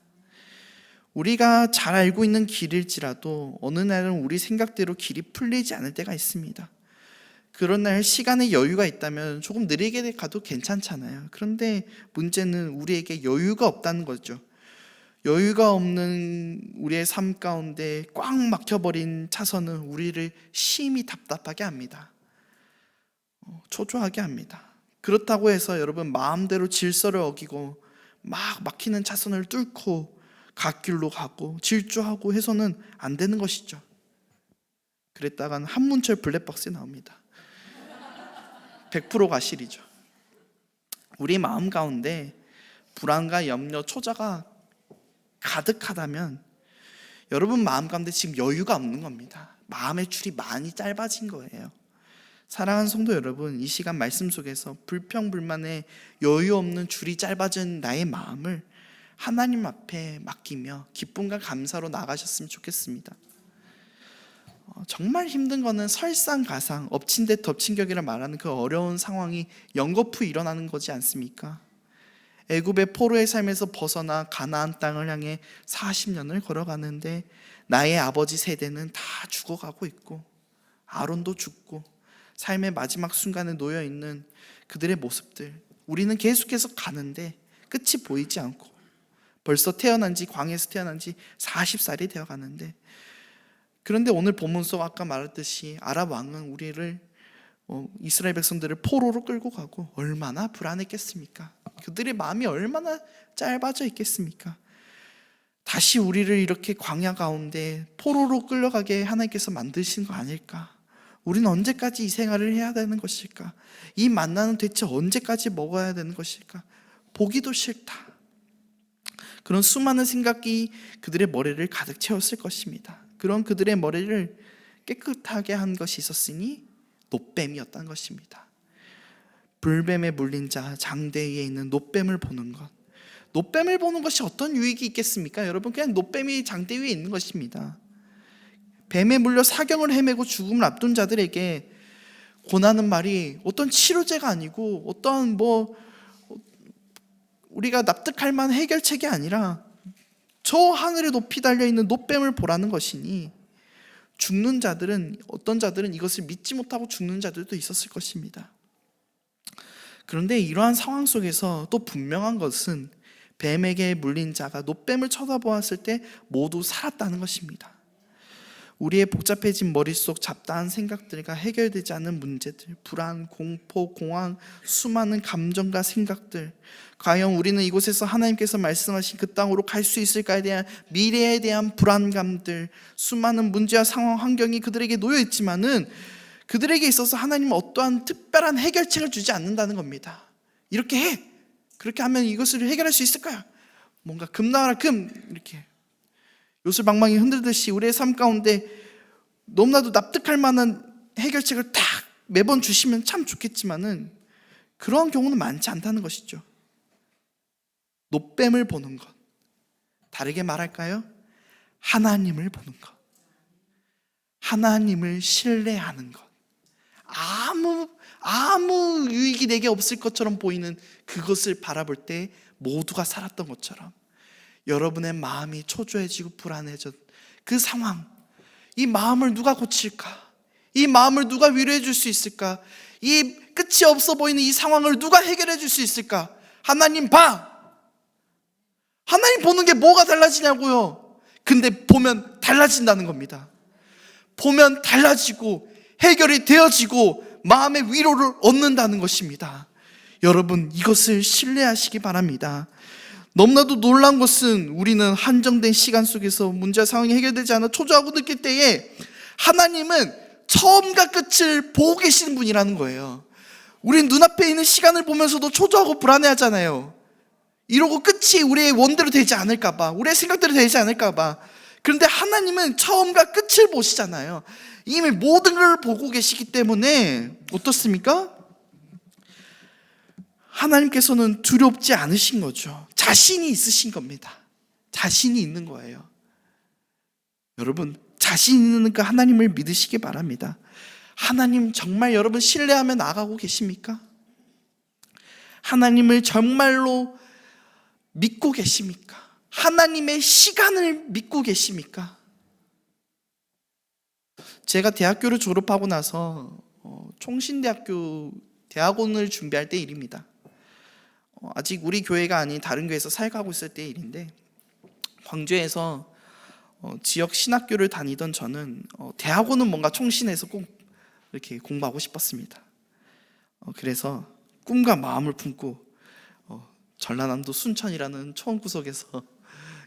우리가 잘 알고 있는 길일지라도 어느 날은 우리 생각대로 길이 풀리지 않을 때가 있습니다. 그런 날 시간에 여유가 있다면 조금 느리게 가도 괜찮잖아요. 그런데 문제는 우리에게 여유가 없다는 거죠. 여유가 없는 우리의 삶 가운데 꽉 막혀버린 차선은 우리를 심히 답답하게 합니다. 초조하게 합니다. 그렇다고 해서 여러분 마음대로 질서를 어기고 막 막히는 차선을 뚫고 갓길로 가고 질주하고 해서는 안 되는 것이죠. 그랬다간 한문철 블랙박스에 나옵니다. 100% 과실이죠. 우리 마음 가운데 불안과 염려, 초조가 가득하다면 여러분 마음 가운데 지금 여유가 없는 겁니다. 마음의 줄이 많이 짧아진 거예요. 사랑하는 성도 여러분, 이 시간 말씀 속에서 불평불만에 여유 없는 줄이 짧아진 나의 마음을 하나님 앞에 맡기며 기쁨과 감사로 나가셨으면 좋겠습니다. 정말 힘든 거는 설상가상, 엎친 데 덮친 격이라 말하는 그 어려운 상황이 연거푸 일어나는 거지 않습니까? 애굽의 포로의 삶에서 벗어나 가나안 땅을 향해 40년을 걸어가는데 나의 아버지 세대는 다 죽어가고 있고 아론도 죽고 삶의 마지막 순간에 놓여있는 그들의 모습들, 우리는 계속해서 가는데 끝이 보이지 않고 벌써 광야에서 태어난 지 40살이 되어가는데, 그런데 오늘 본문 속 아까 말했듯이 아랍 왕은 우리를 이스라엘 백성들을 포로로 끌고 가고 얼마나 불안했겠습니까? 그들의 마음이 얼마나 짧아져 있겠습니까? 다시 우리를 이렇게 광야 가운데 포로로 끌려가게 하나님께서 만드신 거 아닐까? 우리는 언제까지 이 생활을 해야 되는 것일까? 이 만나는 대체 언제까지 먹어야 되는 것일까? 보기도 싫다. 그런 수많은 생각이 그들의 머리를 가득 채웠을 것입니다. 그런 그들의 머리를 깨끗하게 한 것이 있었으니 놋뱀이었다는 것입니다. 불뱀에 물린 자 장대 위에 있는 놋뱀을 보는 것. 놋뱀을 보는 것이 어떤 유익이 있겠습니까? 여러분, 그냥 놋뱀이 장대 위에 있는 것입니다. 뱀에 물려 사경을 헤매고 죽음을 앞둔 자들에게 권하는 말이 어떤 치료제가 아니고 어떠한 우리가 납득할 만한 해결책이 아니라 저 하늘에 높이 달려있는 놋뱀을 보라는 것이니, 죽는 자들은, 어떤 자들은 이것을 믿지 못하고 죽는 자들도 있었을 것입니다. 그런데 이러한 상황 속에서 또 분명한 것은 뱀에게 물린 자가 놋뱀을 쳐다보았을 때 모두 살았다는 것입니다. 우리의 복잡해진 머릿속 잡다한 생각들과 해결되지 않은 문제들, 불안, 공포, 공황, 수많은 감정과 생각들, 과연 우리는 이곳에서 하나님께서 말씀하신 그 땅으로 갈 수 있을까에 대한 미래에 대한 불안감들, 수많은 문제와 상황, 환경이 그들에게 놓여 있지만은 그들에게 있어서 하나님은 어떠한 특별한 해결책을 주지 않는다는 겁니다. 이렇게 해! 그렇게 하면 이것을 해결할 수 있을 거야. 뭔가 금 나와라 금! 이렇게 요술방망이 흔들듯이 우리의 삶 가운데 너무나도 납득할 만한 해결책을 딱 매번 주시면 참 좋겠지만은 그러한 경우는 많지 않다는 것이죠. 놋뱀을 보는 것, 다르게 말할까요? 하나님을 보는 것, 하나님을 신뢰하는 것, 아무 유익이 내게 없을 것처럼 보이는 그것을 바라볼 때 모두가 살았던 것처럼 여러분의 마음이 초조해지고 불안해져, 그 상황, 이 마음을 누가 고칠까? 이 마음을 누가 위로해 줄 수 있을까? 이 끝이 없어 보이는 이 상황을 누가 해결해 줄 수 있을까? 하나님 봐! 하나님 보는 게 뭐가 달라지냐고요? 근데 보면 달라진다는 겁니다. 보면 달라지고 해결이 되어지고 마음의 위로를 얻는다는 것입니다. 여러분, 이것을 신뢰하시기 바랍니다. 너무나도 놀라운 것은 우리는 한정된 시간 속에서 문제 상황이 해결되지 않아 초조하고 느낄 때에 하나님은 처음과 끝을 보고 계시는 분이라는 거예요. 우린 눈앞에 있는 시간을 보면서도 초조하고 불안해하잖아요. 이러고 끝이 우리의 원대로 되지 않을까 봐, 우리의 생각대로 되지 않을까 봐. 그런데 하나님은 처음과 끝을 보시잖아요. 이미 모든 걸 보고 계시기 때문에 어떻습니까? 하나님께서는 두렵지 않으신 거죠. 자신이 있으신 겁니다. 자신이 있는 거예요. 여러분, 자신 있는 그 하나님을 믿으시기 바랍니다. 하나님 정말 여러분 신뢰하며 나아가고 계십니까? 하나님을 정말로 믿고 계십니까? 하나님의 시간을 믿고 계십니까? 제가 대학교를 졸업하고 나서 총신대학교 대학원을 준비할 때 일입니다. 아직 우리 교회가 아닌 다른 교회에서 사역하고 있을 때 일인데, 광주에서 지역 신학교를 다니던 저는 대학원은 뭔가 총신해서 꼭 이렇게 공부하고 싶었습니다. 그래서 꿈과 마음을 품고 전라남도 순천이라는 초원구석에서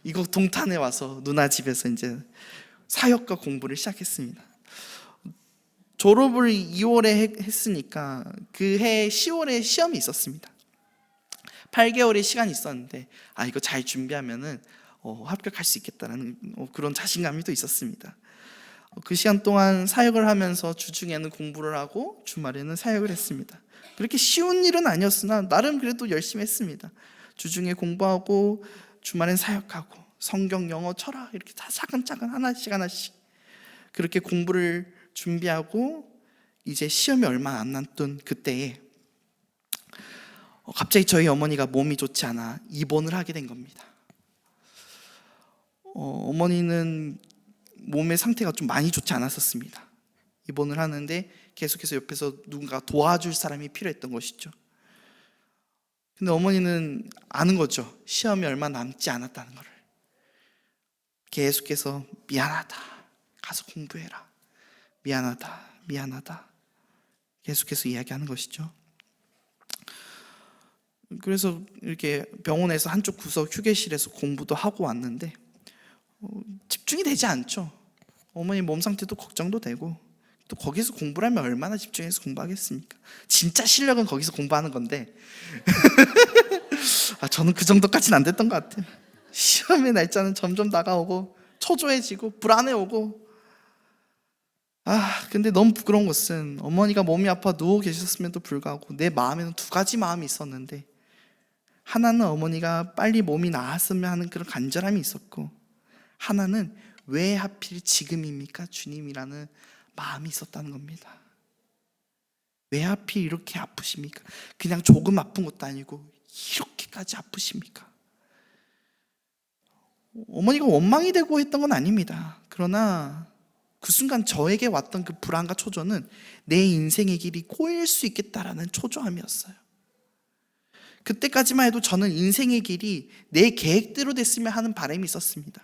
이곳 동탄에 와서 누나 집에서 이제 사역과 공부를 시작했습니다. 졸업을 2월에 했으니까 그 해 10월에 시험이 있었습니다. 8개월의 시간이 있었는데 이거 잘 준비하면은 합격할 수 있겠다라는 그런 자신감이 또 있었습니다. 그 시간 동안 사역을 하면서 주중에는 공부를 하고 주말에는 사역을 했습니다. 그렇게 쉬운 일은 아니었으나 나름 그래도 열심히 했습니다. 주중에 공부하고 주말엔 사역하고 성경, 영어, 철학 이렇게 다 차근차근 하나씩 그렇게 공부를 준비하고 이제 시험이 얼마 안 남던 그때에 갑자기 저희 어머니가 몸이 좋지 않아 입원을 하게 된 겁니다. 어머니는 몸의 상태가 좀 많이 좋지 않았었습니다. 입원을 하는데 계속해서 옆에서 누군가 도와줄 사람이 필요했던 것이죠. 근데 어머니는 아는 거죠. 시험이 얼마 남지 않았다는 것을. 계속해서 미안하다, 가서 공부해라, 미안하다 계속해서 이야기하는 것이죠. 그래서 이렇게 병원에서 한쪽 구석 휴게실에서 공부도 하고 왔는데 집중이 되지 않죠. 어머니 몸 상태도 걱정도 되고, 또 거기서 공부를 하면 얼마나 집중해서 공부하겠습니까? 진짜 실력은 거기서 공부하는 건데 저는 그 정도까지는 안 됐던 것 같아요. 시험의 날짜는 점점 다가오고 초조해지고 불안해오고, 근데 너무 부끄러운 것은 어머니가 몸이 아파 누워 계셨음에도 불구하고 내 마음에는 두 가지 마음이 있었는데, 하나는 어머니가 빨리 몸이 나았으면 하는 그런 간절함이 있었고, 하나는 왜 하필 지금입니까 주님이라는 마음이 있었다는 겁니다. 왜 하필 이렇게 아프십니까? 그냥 조금 아픈 것도 아니고 이렇게까지 아프십니까? 어머니가 원망이 되고 했던 건 아닙니다. 그러나 그 순간 저에게 왔던 그 불안과 초조는 내 인생의 길이 꼬일 수 있겠다라는 초조함이었어요. 그때까지만 해도 저는 인생의 길이 내 계획대로 됐으면 하는 바람이 있었습니다.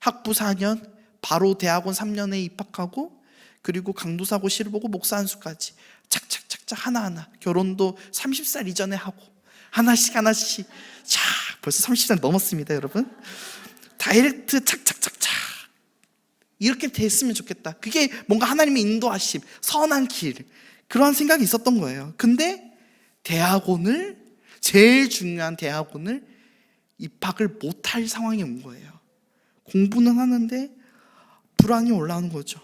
학부 4년, 바로 대학원 3년에 입학하고, 그리고 강도사고 시를 보고 목사 안수까지 착착착착 하나하나, 결혼도 30살 이전에 하고 하나씩 자, 벌써 30살 넘었습니다 여러분. 다이렉트 착착착착 이렇게 됐으면 좋겠다. 그게 뭔가 하나님의 인도하심, 선한 길, 그런 생각이 있었던 거예요. 근데 제일 중요한 대학원을 입학을 못할 상황이 온 거예요. 공부는 하는데 불안이 올라오는 거죠.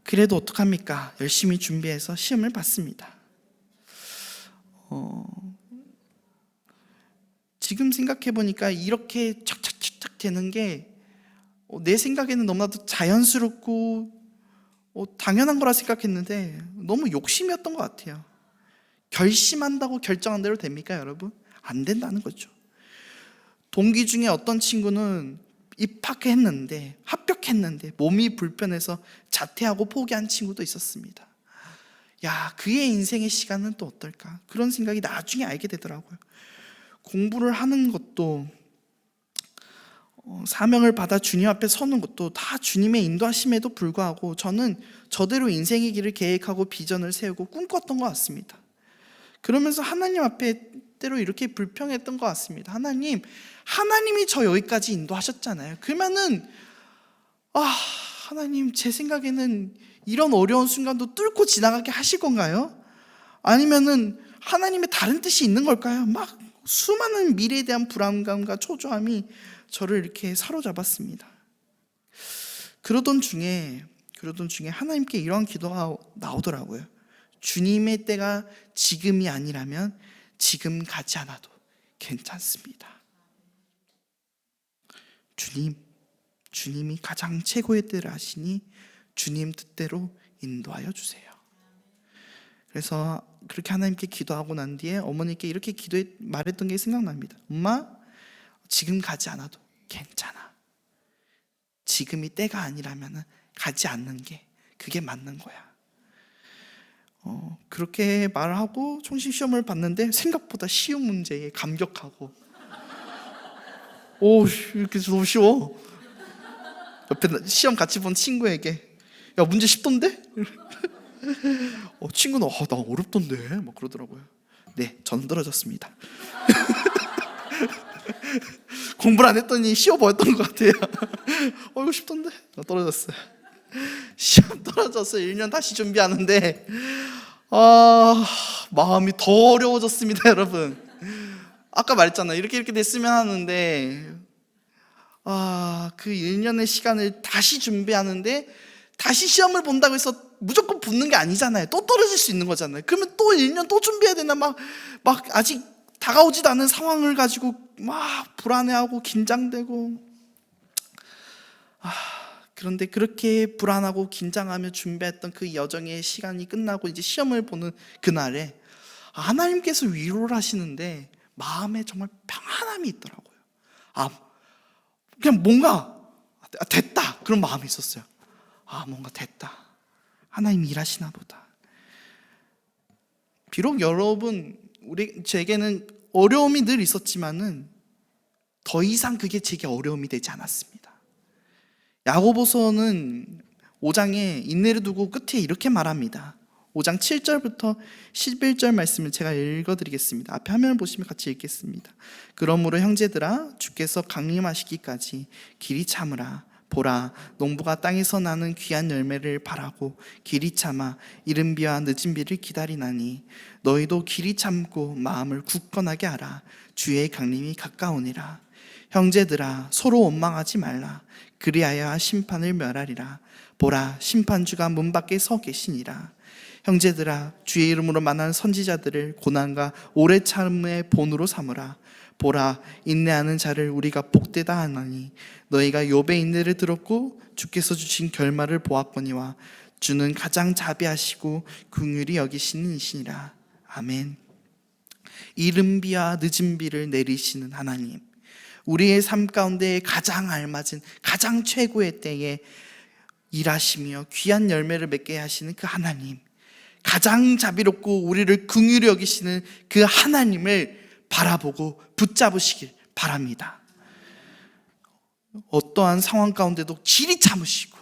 그래도 어떡합니까? 열심히 준비해서 시험을 봤습니다. 지금 생각해보니까 이렇게 착착착착 되는 게 내 생각에는 너무나도 자연스럽고 당연한 거라 생각했는데 너무 욕심이었던 것 같아요. 결심한다고 결정한 대로 됩니까 여러분? 안 된다는 거죠. 동기 중에 어떤 친구는 입학했는데, 합격했는데 몸이 불편해서 자퇴하고 포기한 친구도 있었습니다. 그의 인생의 시간은 또 어떨까? 그런 생각이 나중에 알게 되더라고요. 공부를 하는 것도, 사명을 받아 주님 앞에 서는 것도 다 주님의 인도하심에도 불구하고 저는 저대로 인생의 길을 계획하고 비전을 세우고 꿈꿨던 것 같습니다. 그러면서 하나님 앞에 때로 이렇게 불평했던 것 같습니다. 하나님이 저 여기까지 인도하셨잖아요. 그러면은 하나님, 제 생각에는 이런 어려운 순간도 뚫고 지나가게 하실 건가요? 아니면은 하나님의 다른 뜻이 있는 걸까요? 막 수많은 미래에 대한 불안감과 초조함이 저를 이렇게 사로잡았습니다. 그러던 중에 하나님께 이런 기도가 나오더라고요. 주님의 때가 지금이 아니라면 지금 가지 않아도 괜찮습니다. 주님이 가장 최고의 때를 아시니 주님 뜻대로 인도하여 주세요. 그래서 그렇게 하나님께 기도하고 난 뒤에 어머니께 이렇게 말했던 게 생각납니다. 엄마, 지금 가지 않아도 괜찮아. 지금이 때가 아니라면 가지 않는 게 그게 맞는 거야. 그렇게 말하고 총신시험을 봤는데 생각보다 쉬운 문제에 감격하고, 이렇게 너무 쉬워. 옆에 시험 같이 본 친구에게 야, 문제 쉽던데? 친구는 나 어렵던데 막 그러더라고요. 네, 저는 떨어졌습니다. 공부를 안 했더니 쉬워 보였던 것 같아요. 이거 쉽던데? 나 떨어졌어요. 시험 떨어져서 1년 다시 준비하는데 마음이 더 어려워졌습니다 여러분. 아까 말했잖아요. 이렇게 됐으면 하는데 그 1년의 시간을 다시 준비하는데, 다시 시험을 본다고 해서 무조건 붙는 게 아니잖아요. 또 떨어질 수 있는 거잖아요. 그러면 또 1년 또 준비해야 되나, 막 아직 다가오지도 않은 상황을 가지고 막 불안해하고 긴장되고. 그런데 그렇게 불안하고 긴장하며 준비했던 그 여정의 시간이 끝나고 이제 시험을 보는 그날에 하나님께서 위로를 하시는데 마음에 정말 평안함이 있더라고요. 그냥 뭔가 됐다, 그런 마음이 있었어요. 뭔가 됐다, 하나님 일하시나 보다. 비록 여러분, 제게는 어려움이 늘 있었지만은 더 이상 그게 제게 어려움이 되지 않았습니다. 야고보서는 5장에 인내를 두고 끝에 이렇게 말합니다. 5장 7절부터 11절 말씀을 제가 읽어드리겠습니다. 앞에 화면을 보시면 같이 읽겠습니다. 그러므로 형제들아, 주께서 강림하시기까지 길이 참으라. 보라, 농부가 땅에서 나는 귀한 열매를 바라고 길이 참아 이른 비와 늦은 비를 기다리나니 너희도 길이 참고 마음을 굳건하게 하라. 주의 강림이 가까우니라. 형제들아, 서로 원망하지 말라. 그리하여 심판을 멸하리라. 보라, 심판주가 문 밖에 서 계시니라. 형제들아, 주의 이름으로 만난 선지자들을 고난과 오래 참음의 본으로 삼으라. 보라, 인내하는 자를 우리가 복되다 하나니 너희가 욥의 인내를 들었고 주께서 주신 결말을 보았거니와 주는 가장 자비하시고 긍휼히 여기시는 이시니라. 아멘. 이른 비와 늦은 비를 내리시는 하나님, 우리의 삶 가운데 가장 알맞은 가장 최고의 때에 일하시며 귀한 열매를 맺게 하시는 그 하나님, 가장 자비롭고 우리를 긍휼히 여기시는 그 하나님을 바라보고 붙잡으시길 바랍니다. 어떠한 상황 가운데도 길이 참으시고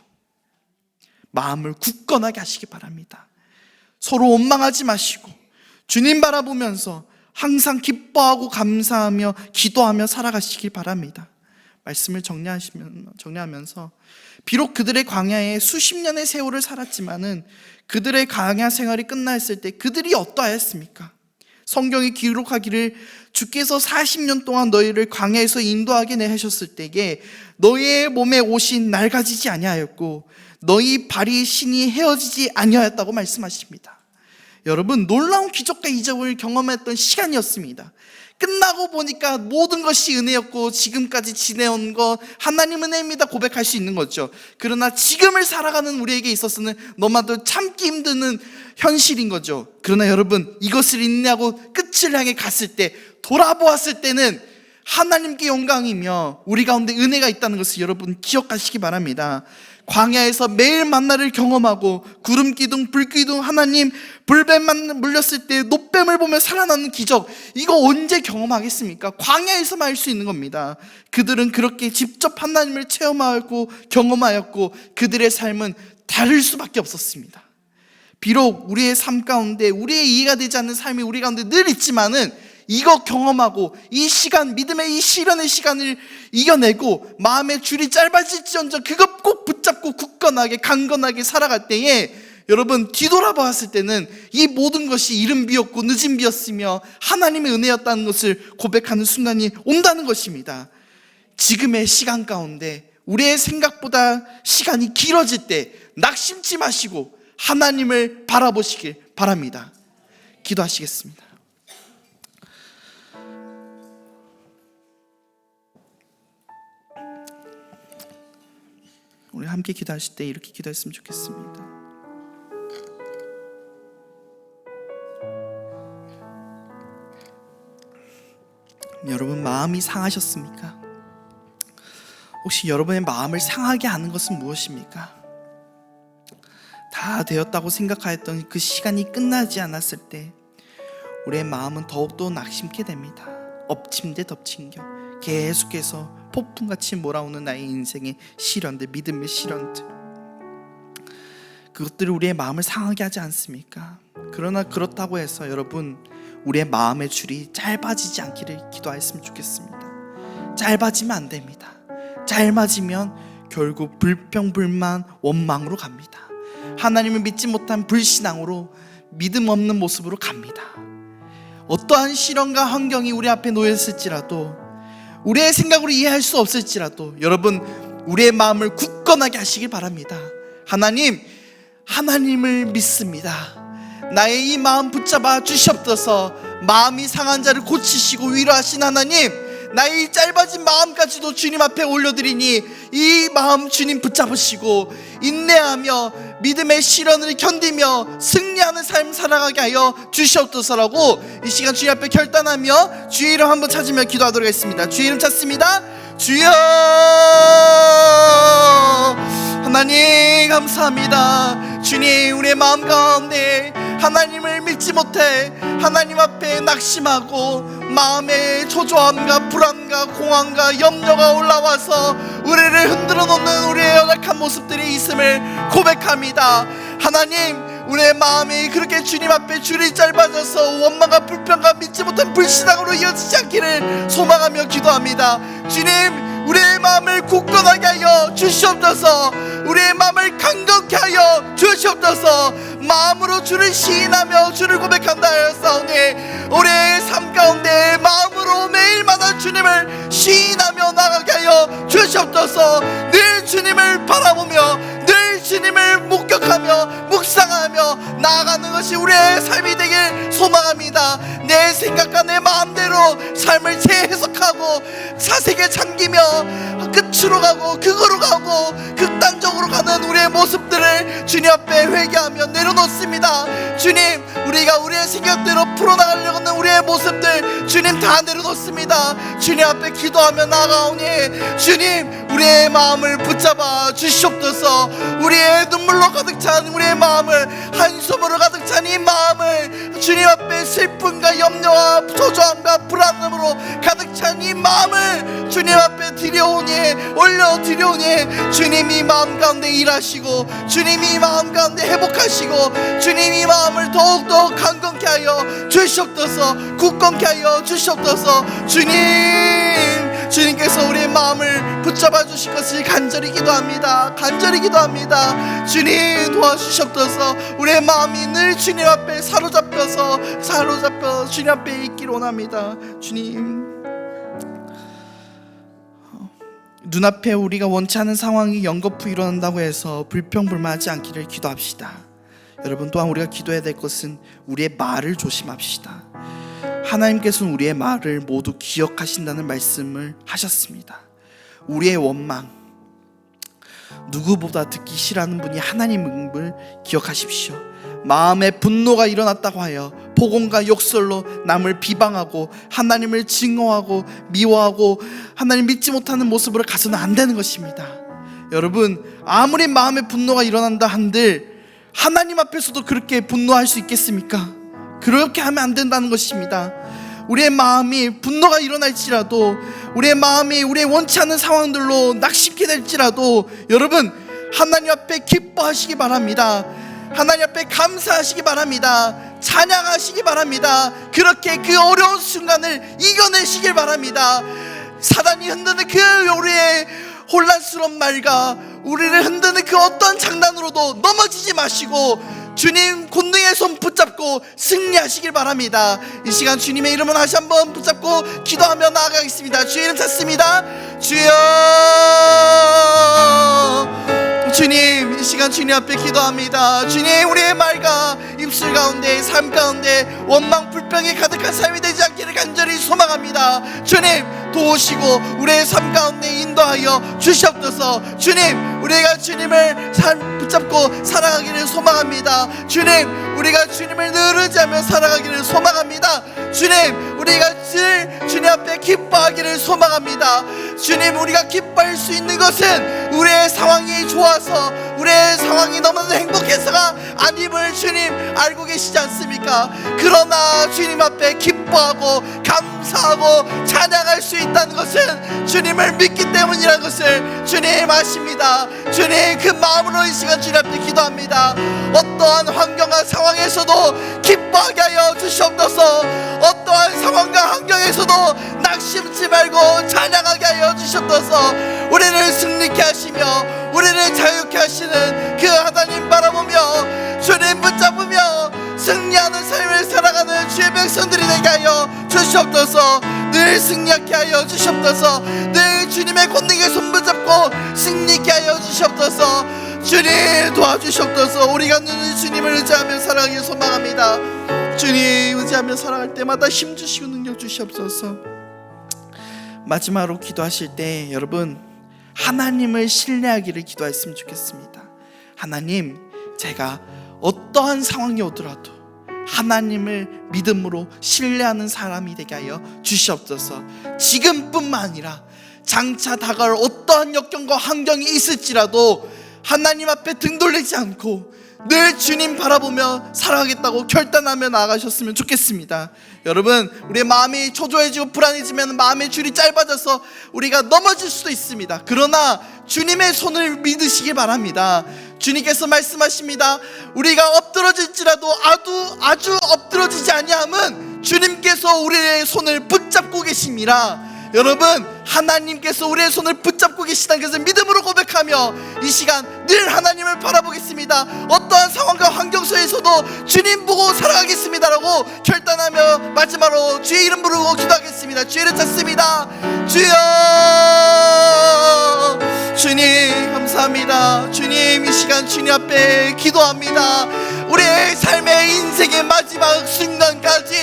마음을 굳건하게 하시기 바랍니다. 서로 원망하지 마시고 주님 바라보면서 항상 기뻐하고 감사하며 기도하며 살아가시길 바랍니다. 말씀을 정리하면서 비록 그들의 광야에 수십 년의 세월을 살았지만은 그들의 광야 생활이 끝났을 때 그들이 어떠하였습니까? 성경이 기록하기를 주께서 40년 동안 너희를 광야에서 인도하게 내하셨을 때에 너희의 몸에 옷이 낡아지지 아니하였고 너희 발이 신이 헤어지지 아니하였다고 말씀하십니다. 여러분, 놀라운 기적과 이적을 경험했던 시간이었습니다. 끝나고 보니까 모든 것이 은혜였고 지금까지 지내온 것 하나님 은혜입니다 고백할 수 있는 거죠. 그러나 지금을 살아가는 우리에게 있어서는 너무나도 참기 힘든 현실인 거죠. 그러나 여러분, 이것을 인내하고 끝을 향해 갔을 때, 돌아보았을 때는 하나님께 영광이며 우리 가운데 은혜가 있다는 것을 여러분 기억하시기 바랍니다. 광야에서 매일 만나를 경험하고 구름 기둥 불 기둥 하나님 불뱀만 물렸을 때 노뱀을 보며 살아나는 기적, 이거 언제 경험하겠습니까? 광야에서만 할 수 있는 겁니다. 그들은 그렇게 직접 하나님을 체험하고 경험하였고 그들의 삶은 다를 수밖에 없었습니다. 비록 우리의 삶 가운데 우리의 이해가 되지 않는 삶이 우리 가운데 늘 있지만은 이거 경험하고 이 시간, 믿음의 이 시련의 시간을 이겨내고 마음의 줄이 짧아질지언정 그것 꼭 붙잡고 굳건하게 강건하게 살아갈 때에 여러분, 뒤돌아보았을 때는 이 모든 것이 이른 비였고 늦은 비였으며 하나님의 은혜였다는 것을 고백하는 순간이 온다는 것입니다. 지금의 시간 가운데 우리의 생각보다 시간이 길어질 때 낙심치 마시고 하나님을 바라보시길 바랍니다. 기도하시겠습니다. 우리 함께 기도하실 때 이렇게 기도했으면 좋겠습니다. 여러분, 마음이 상하셨습니까? 혹시 여러분의 마음을 상하게 하는 것은 무엇입니까? 다 되었다고 생각하였던 그 시간이 끝나지 않았을 때 우리의 마음은 더욱더 낙심케 됩니다. 엎친 데 덮친 겨 계속해서 폭풍같이 몰아오는 나의 인생의 시련들, 믿음의 시련들, 그것들이 우리의 마음을 상하게 하지 않습니까? 그러나 그렇다고 해서 여러분, 우리의 마음의 줄이 짧아지지 않기를 기도하였으면 좋겠습니다. 짧아지면 안 됩니다. 짧아지면 결국 불평불만 원망으로 갑니다. 하나님을 믿지 못한 불신앙으로 믿음 없는 모습으로 갑니다. 어떠한 시련과 환경이 우리 앞에 놓였을지라도, 우리의 생각으로 이해할 수 없을지라도 여러분, 우리의 마음을 굳건하게 하시길 바랍니다. 하나님을 믿습니다. 나의 이 마음 붙잡아 주시옵소서. 마음이 상한 자를 고치시고 위로하신 하나님, 나의 이 짧아진 마음까지도 주님 앞에 올려드리니 이 마음 주님 붙잡으시고 인내하며 믿음의 시련을 견디며 승리하는 삶 살아가게 하여 주시옵소서라고 이 시간 주님 앞에 결단하며 주의 이름 한번 찾으며 기도하도록 하겠습니다. 주의 이름 찾습니다. 주여, 하나님 감사합니다. 주님, 우리의 마음 가운데 하나님을 믿지 못해 하나님 앞에 낙심하고 마음의 초조함과 불안과 공황과 염려가 올라와서 우리를 흔들어 놓는 우리의 연약한 모습들이 있음을 고백합니다. 하나님, 우리의 마음이 그렇게 주님 앞에 줄이 짧아져서 원망과 불평과 믿지 못한 불신앙으로 이어지지 않기를 소망하며 기도합니다. 주님, 우리의 마음을 굳건하게 하여 주시옵소서. 우리의 마음을 강건케 하여 주시옵소서. 마음으로 주를 시인하며 주를 고백한다 하였사오니 우리의 삶 가운데 마음으로 매일마다 주님을 시인하며 나가게 하여 주시옵소서. 늘 주님을 바라보며 늘 주님을 목격하며 묵상하며 나아가는 것이 우리의 삶이 되길 소망합니다. 내 생각과 내 마음대로 삶을 재해석하고 사색에 잠기며 끝으로 가고 극으로 가고 극단적으로 가는 우리의 모습들을 주님 앞에 회개하며 내려놓습니다. 주님, 우리가 우리의 생각대로 풀어나가려고 하는 우리의 모습들 주님 다 내려놓습니다. 주님 앞에 기도하며 나아가오니 주님, 우리의 마음을 붙잡아 주시옵소서. 우리의 눈물로 가득 찬 우리의 마음을, 한숨으로 가득 찬 이 마음을 주님 앞에 슬픔과 염려와 초조함과 불안함으로 가득 찬 이 마음을 주님 앞에 올려드려오니 주님이 마음 가운데 일하시고 주님이 마음 가운데 회복하시고 주님이 마음을 더욱더 강건케 하여 주시옵소서. 굳건케 하여 주시옵소서. 주님께서 우리의 마음을 붙잡아 주실 것을 간절히 기도합니다. 간절히 기도합니다. 주님, 도와주시옵소서. 우리의 마음이 늘 주님 앞에 사로잡혀 주님 앞에 있기를 원합니다. 주님, 눈앞에 우리가 원치 않은 상황이 연거푸 일어난다고 해서 불평불만하지 않기를 기도합시다. 여러분, 또한 우리가 기도해야 될 것은 우리의 말을 조심합시다. 하나님께서는 우리의 말을 모두 기억하신다는 말씀을 하셨습니다. 우리의 원망, 누구보다 듣기 싫어하는 분이 하나님을 기억하십시오. 마음에 분노가 일어났다고 하여 폭언과 욕설로 남을 비방하고 하나님을 증오하고 미워하고 하나님 믿지 못하는 모습으로 가서는 안 되는 것입니다. 여러분, 아무리 마음에 분노가 일어난다 한들 하나님 앞에서도 그렇게 분노할 수 있겠습니까? 그렇게 하면 안 된다는 것입니다. 우리의 마음이 분노가 일어날지라도, 우리의 마음이 우리의 원치 않는 상황들로 낙심케 될지라도 여러분, 하나님 앞에 기뻐하시기 바랍니다. 하나님 앞에 감사하시기 바랍니다. 찬양하시기 바랍니다. 그렇게 그 어려운 순간을 이겨내시길 바랍니다. 사단이 흔드는 그 우리의 혼란스러운 말과 우리를 흔드는 그 어떤 장난으로도 넘어지지 마시고 주님 곤등의 손 붙잡고 승리하시길 바랍니다. 이 시간 주님의 이름을 다시 한번 붙잡고 기도하며 나아가겠습니다. 주의 이름 찾습니다. 주여, 주님, 이 시간 주님 앞에 기도합니다. 주님, 우리의 말과 입술 가운데, 삶 가운데 원망 불평이 가득한 삶이 되지 않기를 간절히 소망합니다. 주님, 도우시고 우리의 삶 가운데 인도하여 주시옵소서. 주님, 우리가 주님을 붙잡고 살아가기를 소망합니다. 주님, 우리가 주님을 늘 의지하며 살아가기를 소망합니다. 주님, 우리가 늘 주님 앞에 기뻐하기를 소망합니다. 주님, 우리가 기뻐할 수 있는 것은 우리의 상황이 좋아서, 우리의 상황이 너무나 행복해서가 아님을 주님 알고 계시지 않습니까? 그러나 주님 앞에 기뻐하고 감사하고 찬양할 수 있다는 것은 주님을 믿기 때문이라는 것을 주님 아십니다. 주님, 그 마음으로 이 시간 주님 앞에 기도합니다. 어떠한 환경과 상황에서도 기뻐하게 하여 주시옵소서. 어떠한 상황과 환경에서도 낙심치 말고 찬양하게 하여 주시옵소서. 우리를 승리케 하시며 우리를 자유케 하시는 그 하나님 바라보며 주님 붙잡으며 승리하는 삶을 살아가는 주의 백성들이 되게 하여 주시옵소서. 늘 승리하게 하여 주시옵소서. 늘 주님의 권능에 손 붙잡고 승리케 하여 주시옵소서. 주님, 도와주시옵소서. 우리가 늘 주님을 의지하며 살아가길 소망합니다. 주님 의지하며 살아갈 때마다 힘 주시고 능력 주시옵소서. 마지막으로 기도하실 때 여러분, 하나님을 신뢰하기를 기도했으면 좋겠습니다. 하나님, 제가 어떠한 상황이 오더라도 하나님을 믿음으로 신뢰하는 사람이 되게 하여 주시옵소서. 지금뿐만 아니라 장차 다가올 어떠한 역경과 환경이 있을지라도 하나님 앞에 등 돌리지 않고 늘 주님 바라보며 살아가겠다고 결단하며 나아가셨으면 좋겠습니다. 여러분, 우리의 마음이 초조해지고 불안해지면 마음의 줄이 짧아져서 우리가 넘어질 수도 있습니다. 그러나 주님의 손을 믿으시기 바랍니다. 주님께서 말씀하십니다. 우리가 엎드러질지라도 아주 엎드러지지 아니함은 주님께서 우리의 손을 붙잡고 계십니다. 여러분, 하나님께서 우리의 손을 붙잡고 계시다는 것을 믿음으로 고백하며 이 시간 늘 하나님을 바라보겠습니다. 어떠한 상황과 환경 속에서도 주님 보고 살아가겠습니다라고 결단하며 마지막으로 주의 이름 부르고 기도하겠습니다. 주의 이름 찾습니다. 주여, 주님 감사합니다. 주님, 이 시간 주님 앞에 기도합니다. 우리의 삶의 인생의 마지막 순간까지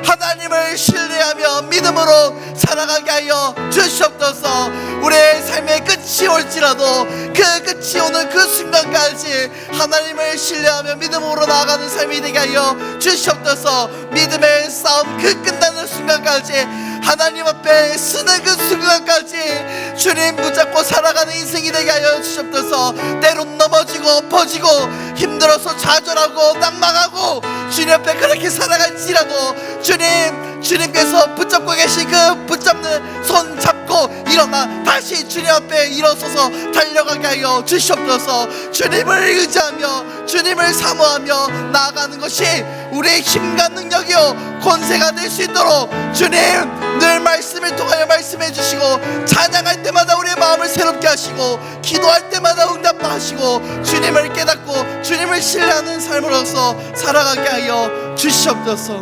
하나님을 신뢰하며 믿음으로 살아가게 하여 주시옵소서. 우리의 삶의 끝이 올지라도 그 끝이 오는 그 순간까지 하나님을 신뢰하며 믿음으로 나아가는 삶이 되게 하여 주시옵소서. 믿음의 싸움 그 끝나는 순간까지 하나님 앞에 쓰는 그 순간까지 주님 붙잡고 살아가는 인생이 되게 하여 주시옵소서. 때론 넘어지고 엎어지고 힘들어서 좌절하고 낙망하고 주님 앞에 그렇게 살아갈지라도 주님께서 붙잡고 계신 그 붙잡는 손 잡고 일어나 다시 주님 앞에 일어서서 달려가게 하여 주시옵소서. 주님을 의지하며 주님을 사모하며 나아가는 것이 우리의 힘과 능력이요 권세가 될 수 있도록 주님 늘 말씀을 통하여 말씀해 주시고, 찬양할 때마다 우리의 마음을 새롭게 하시고, 기도할 때마다 응답하시고, 주님을 깨닫고 주님을 신뢰하는 삶으로서 살아가게 하여 주시옵소서.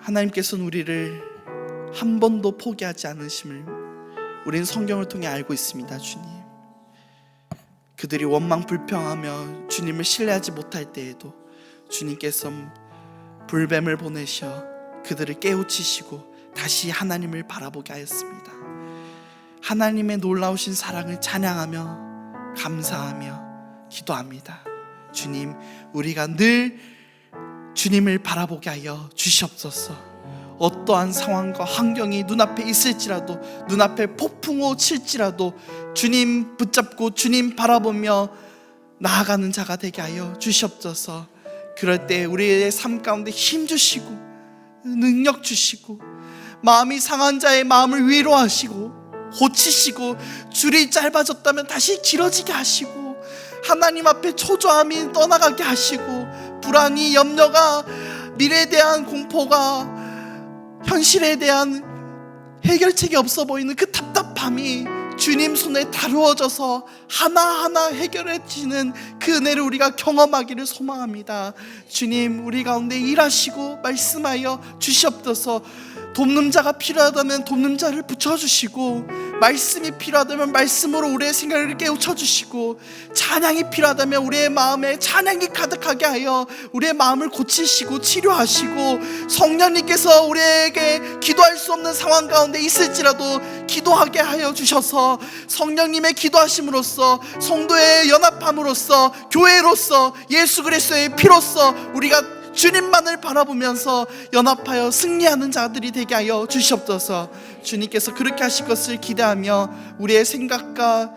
하나님께서는 우리를 한 번도 포기하지 않으심을 우리는 성경을 통해 알고 있습니다. 주님, 그들이 원망 불평하며 주님을 신뢰하지 못할 때에도 주님께서 불뱀을 보내셔 그들을 깨우치시고 다시 하나님을 바라보게 하였습니다. 하나님의 놀라우신 사랑을 찬양하며 감사하며 기도합니다. 주님, 우리가 늘 주님을 바라보게 하여 주시옵소서. 어떠한 상황과 환경이 눈앞에 있을지라도, 눈앞에 폭풍우 칠지라도 주님 붙잡고 주님 바라보며 나아가는 자가 되게 하여 주시옵소서. 그럴 때 우리의 삶 가운데 힘 주시고 능력 주시고, 마음이 상한 자의 마음을 위로하시고 고치시고, 줄이 짧아졌다면 다시 길어지게 하시고, 하나님 앞에 초조함이 떠나가게 하시고, 불안이, 염려가, 미래에 대한 공포가, 현실에 대한 해결책이 없어 보이는 그 답답함이 주님 손에 다루어져서 하나하나 해결해지는 그 은혜를 우리가 경험하기를 소망합니다. 주님, 우리 가운데 일하시고 말씀하여 주시옵소서. 돕는 자가 필요하다면 돕는 자를 붙여주시고, 말씀이 필요하다면 말씀으로 우리의 생각을 깨우쳐주시고, 찬양이 필요하다면 우리의 마음에 찬양이 가득하게 하여 우리의 마음을 고치시고 치료하시고, 성령님께서 우리에게 기도할 수 없는 상황 가운데 있을지라도 기도하게 하여 주셔서 성령님의 기도하심으로써, 성도의 연합함으로써, 교회로서, 예수 그리스도의 피로써 우리가 주님만을 바라보면서 연합하여 승리하는 자들이 되게 하여 주시옵소서. 주님께서 그렇게 하실 것을 기대하며 우리의 생각과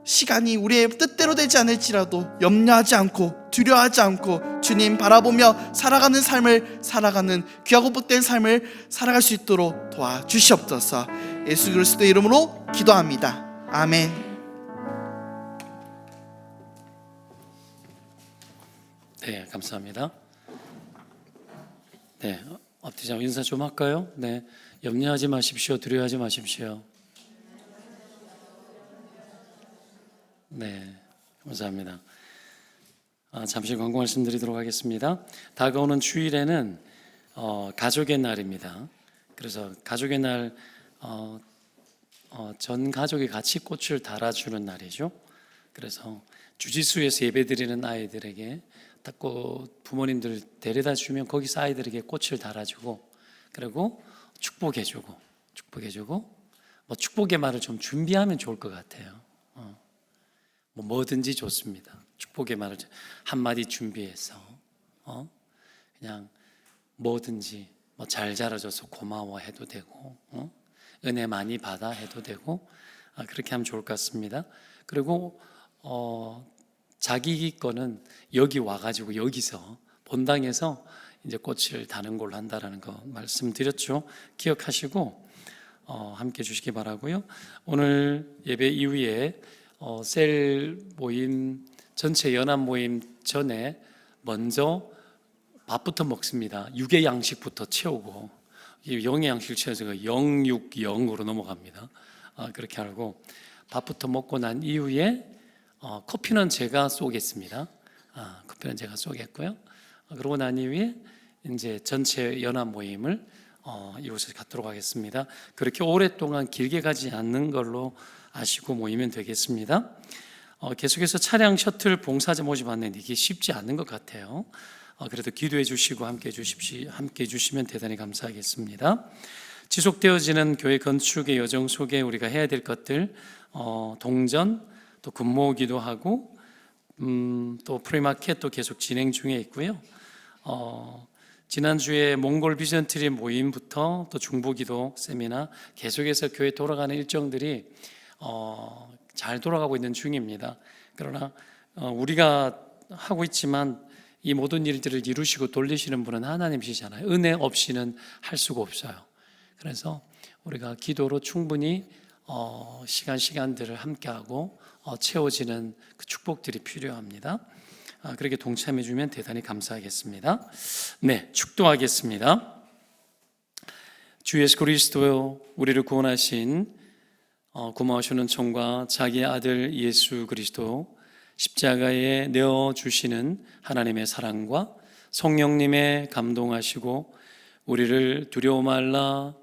시간이 우리의 뜻대로 되지 않을지라도 염려하지 않고 두려워하지 않고 주님 바라보며 살아가는 삶을 살아가는 귀하고 복된 삶을 살아갈 수 있도록 도와주시옵소서. 예수 그리스도의 이름으로 기도합니다. 아멘. 네, 감사합니다. 네, 엎드리자 인사 좀 할까요? 네, 염려하지 마십시오. 두려워하지 마십시오. 네, 감사합니다. 잠시 광고 말씀드리도록 하겠습니다. 다가오는 주일에는 가족의 날입니다. 그래서 가족의 날 전 가족이 같이 꽃을 달아주는 날이죠. 그래서 주지수에서 예배드리는 아이들에게 꽃 부모님들 데려다 주면 거기서 아이들에게 꽃을 달아주고, 그리고 축복해주고 뭐 축복의 말을 좀 준비하면 좋을 것 같아요. 뭐든지 좋습니다. 축복의 말을 한마디 준비해서 그냥 뭐든지 뭐 잘 자라줘서 고마워 해도 되고, 은혜 많이 받아 해도 되고 그렇게 하면 좋을 것 같습니다. 그리고 자기 거는 여기 와가지고 여기서 본당에서 이제 꽃을 다는 걸로 한다라는 거 말씀드렸죠. 기억하시고 함께 주시기 바라고요. 오늘 예배 이후에 셀 모임 전체 연합 모임 전에 먼저 밥부터 먹습니다. 육의 양식부터 채우고 영의 양식을 채워서 060으로 넘어갑니다. 그렇게 알고 밥부터 먹고 난 이후에 커피는 제가 쏘겠습니다. 커피는 제가 쏘겠고요. 그러고 난 이후에 이제 전체 연합 모임을 이곳에 갖도록 하겠습니다. 그렇게 오랫동안 길게 가지 않는 걸로 아시고 모이면 되겠습니다. 계속해서 차량 셔틀 봉사자 모집하는데 이게 쉽지 않은 것 같아요. 그래도 기도해 주시고 함께 해 주시면 대단히 감사하겠습니다. 지속되어지는 교회 건축의 여정 속에 우리가 해야 될 것들, 동전, 또 근모기도 하고, 또 프리마켓도 계속 진행 중에 있고요. 지난주에 몽골 비전 트리 모임부터 또 중보기도 세미나 계속해서 교회 돌아가는 일정들이 잘 돌아가고 있는 중입니다. 그러나 우리가 하고 있지만 이 모든 일들을 이루시고 돌리시는 분은 하나님이시잖아요. 은혜 없이는 할 수가 없어요. 그래서 우리가 기도로 충분히 시간들을 함께하고 채워지는 그 축복들이 필요합니다. 그렇게 동참해 주면 대단히 감사하겠습니다. 네, 축도하겠습니다. 주 예수 그리스도 우리를 구원하신 고마우신 은총과 자기의 아들 예수 그리스도 십자가에 내어주시는 하나님의 사랑과 성령님의 감동하시고 우리를 두려워 말라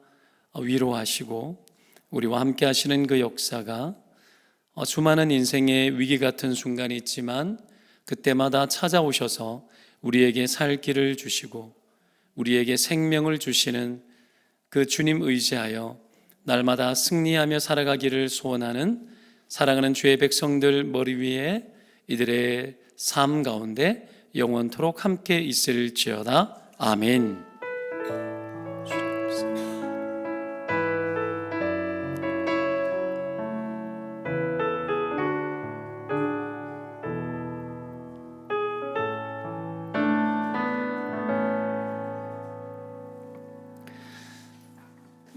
위로하시고 우리와 함께 하시는 그 역사가 수많은 인생의 위기 같은 순간이 있지만 그때마다 찾아오셔서 우리에게 살 길을 주시고 우리에게 생명을 주시는 그 주님 의지하여 날마다 승리하며 살아가기를 소원하는 사랑하는 주의 백성들 머리 위에 이들의 삶 가운데 영원토록 함께 있을지어다. 아멘.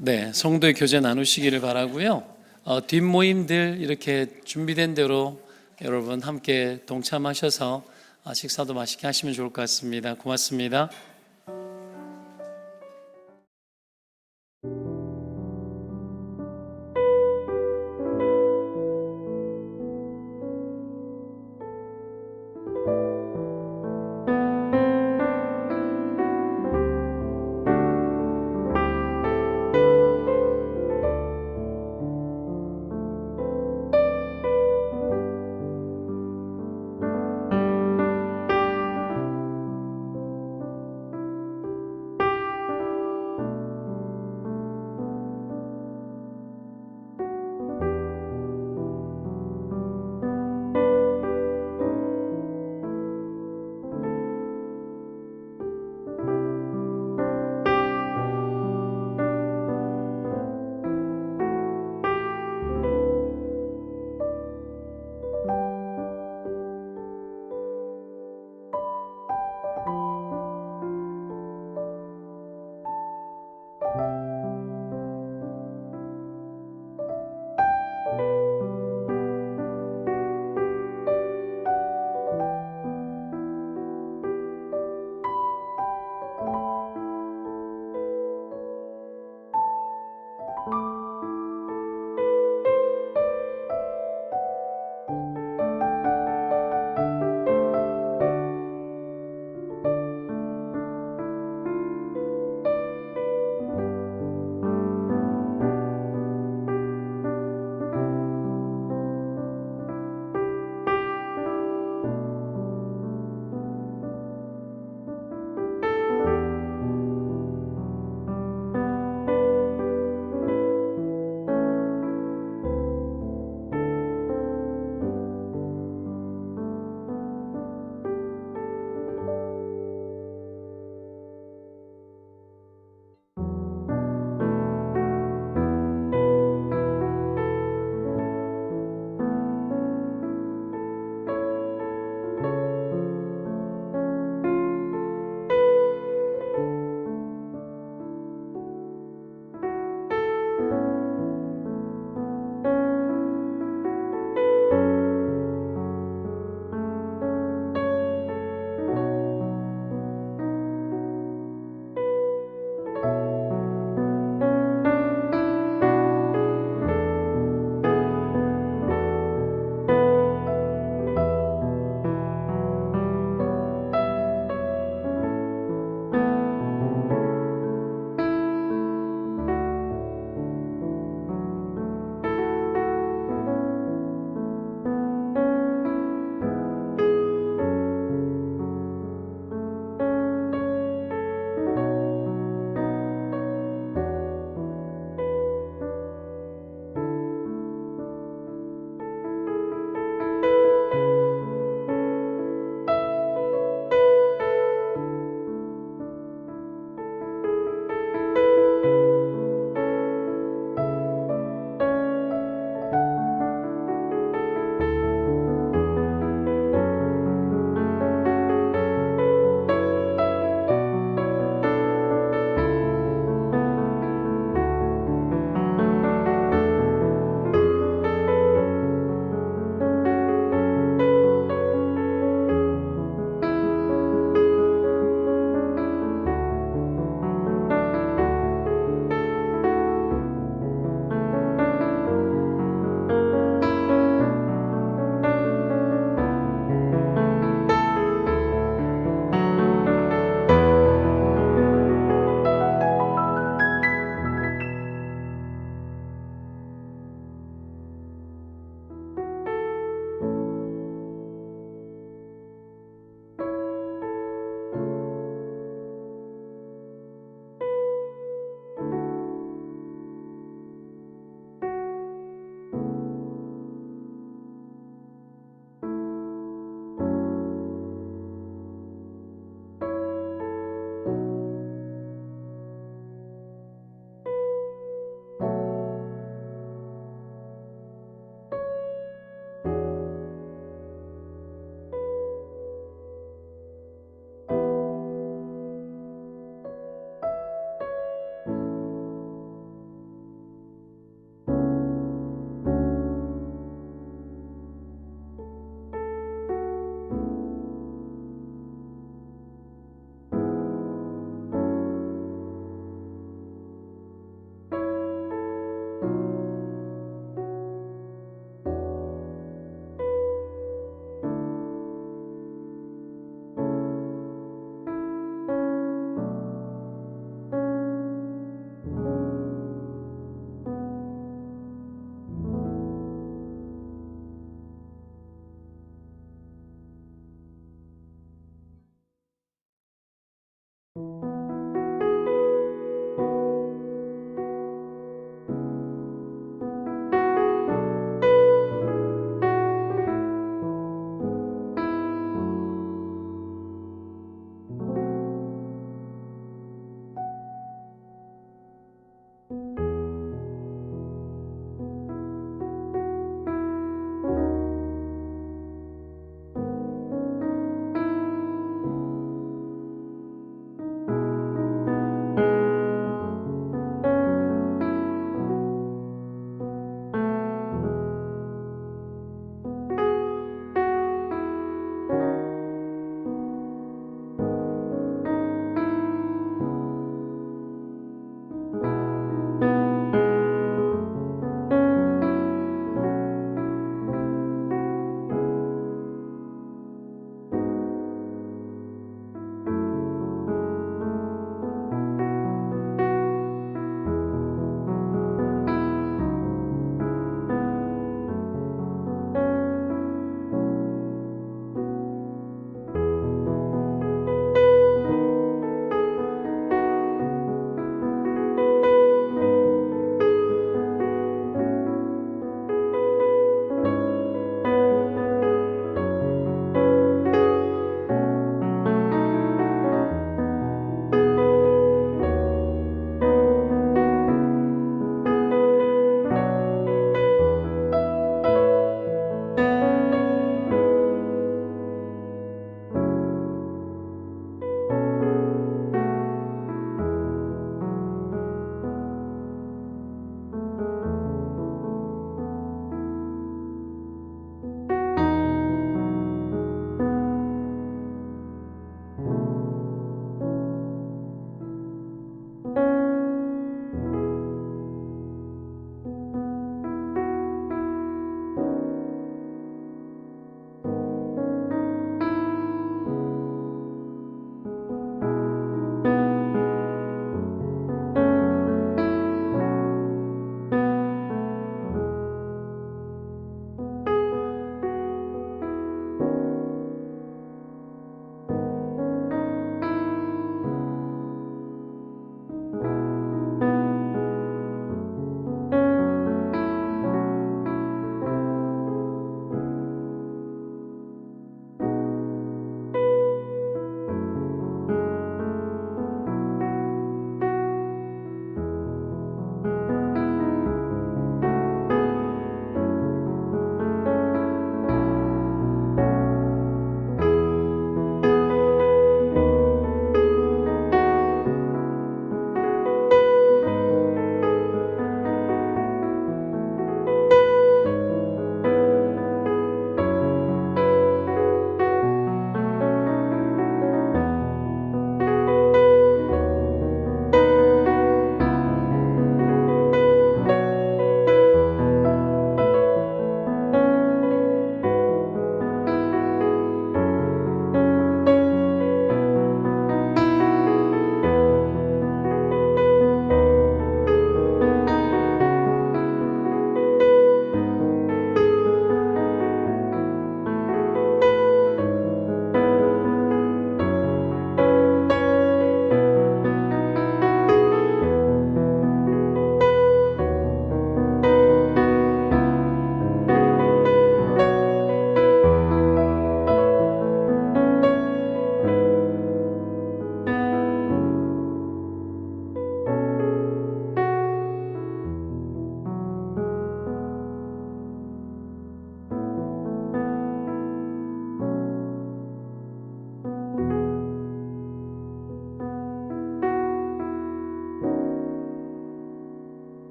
네, 성도의 교제 나누시기를 바라고요. 뒷모임들 이렇게 준비된 대로 여러분 함께 동참하셔서 식사도 맛있게 하시면 좋을 것 같습니다. 고맙습니다.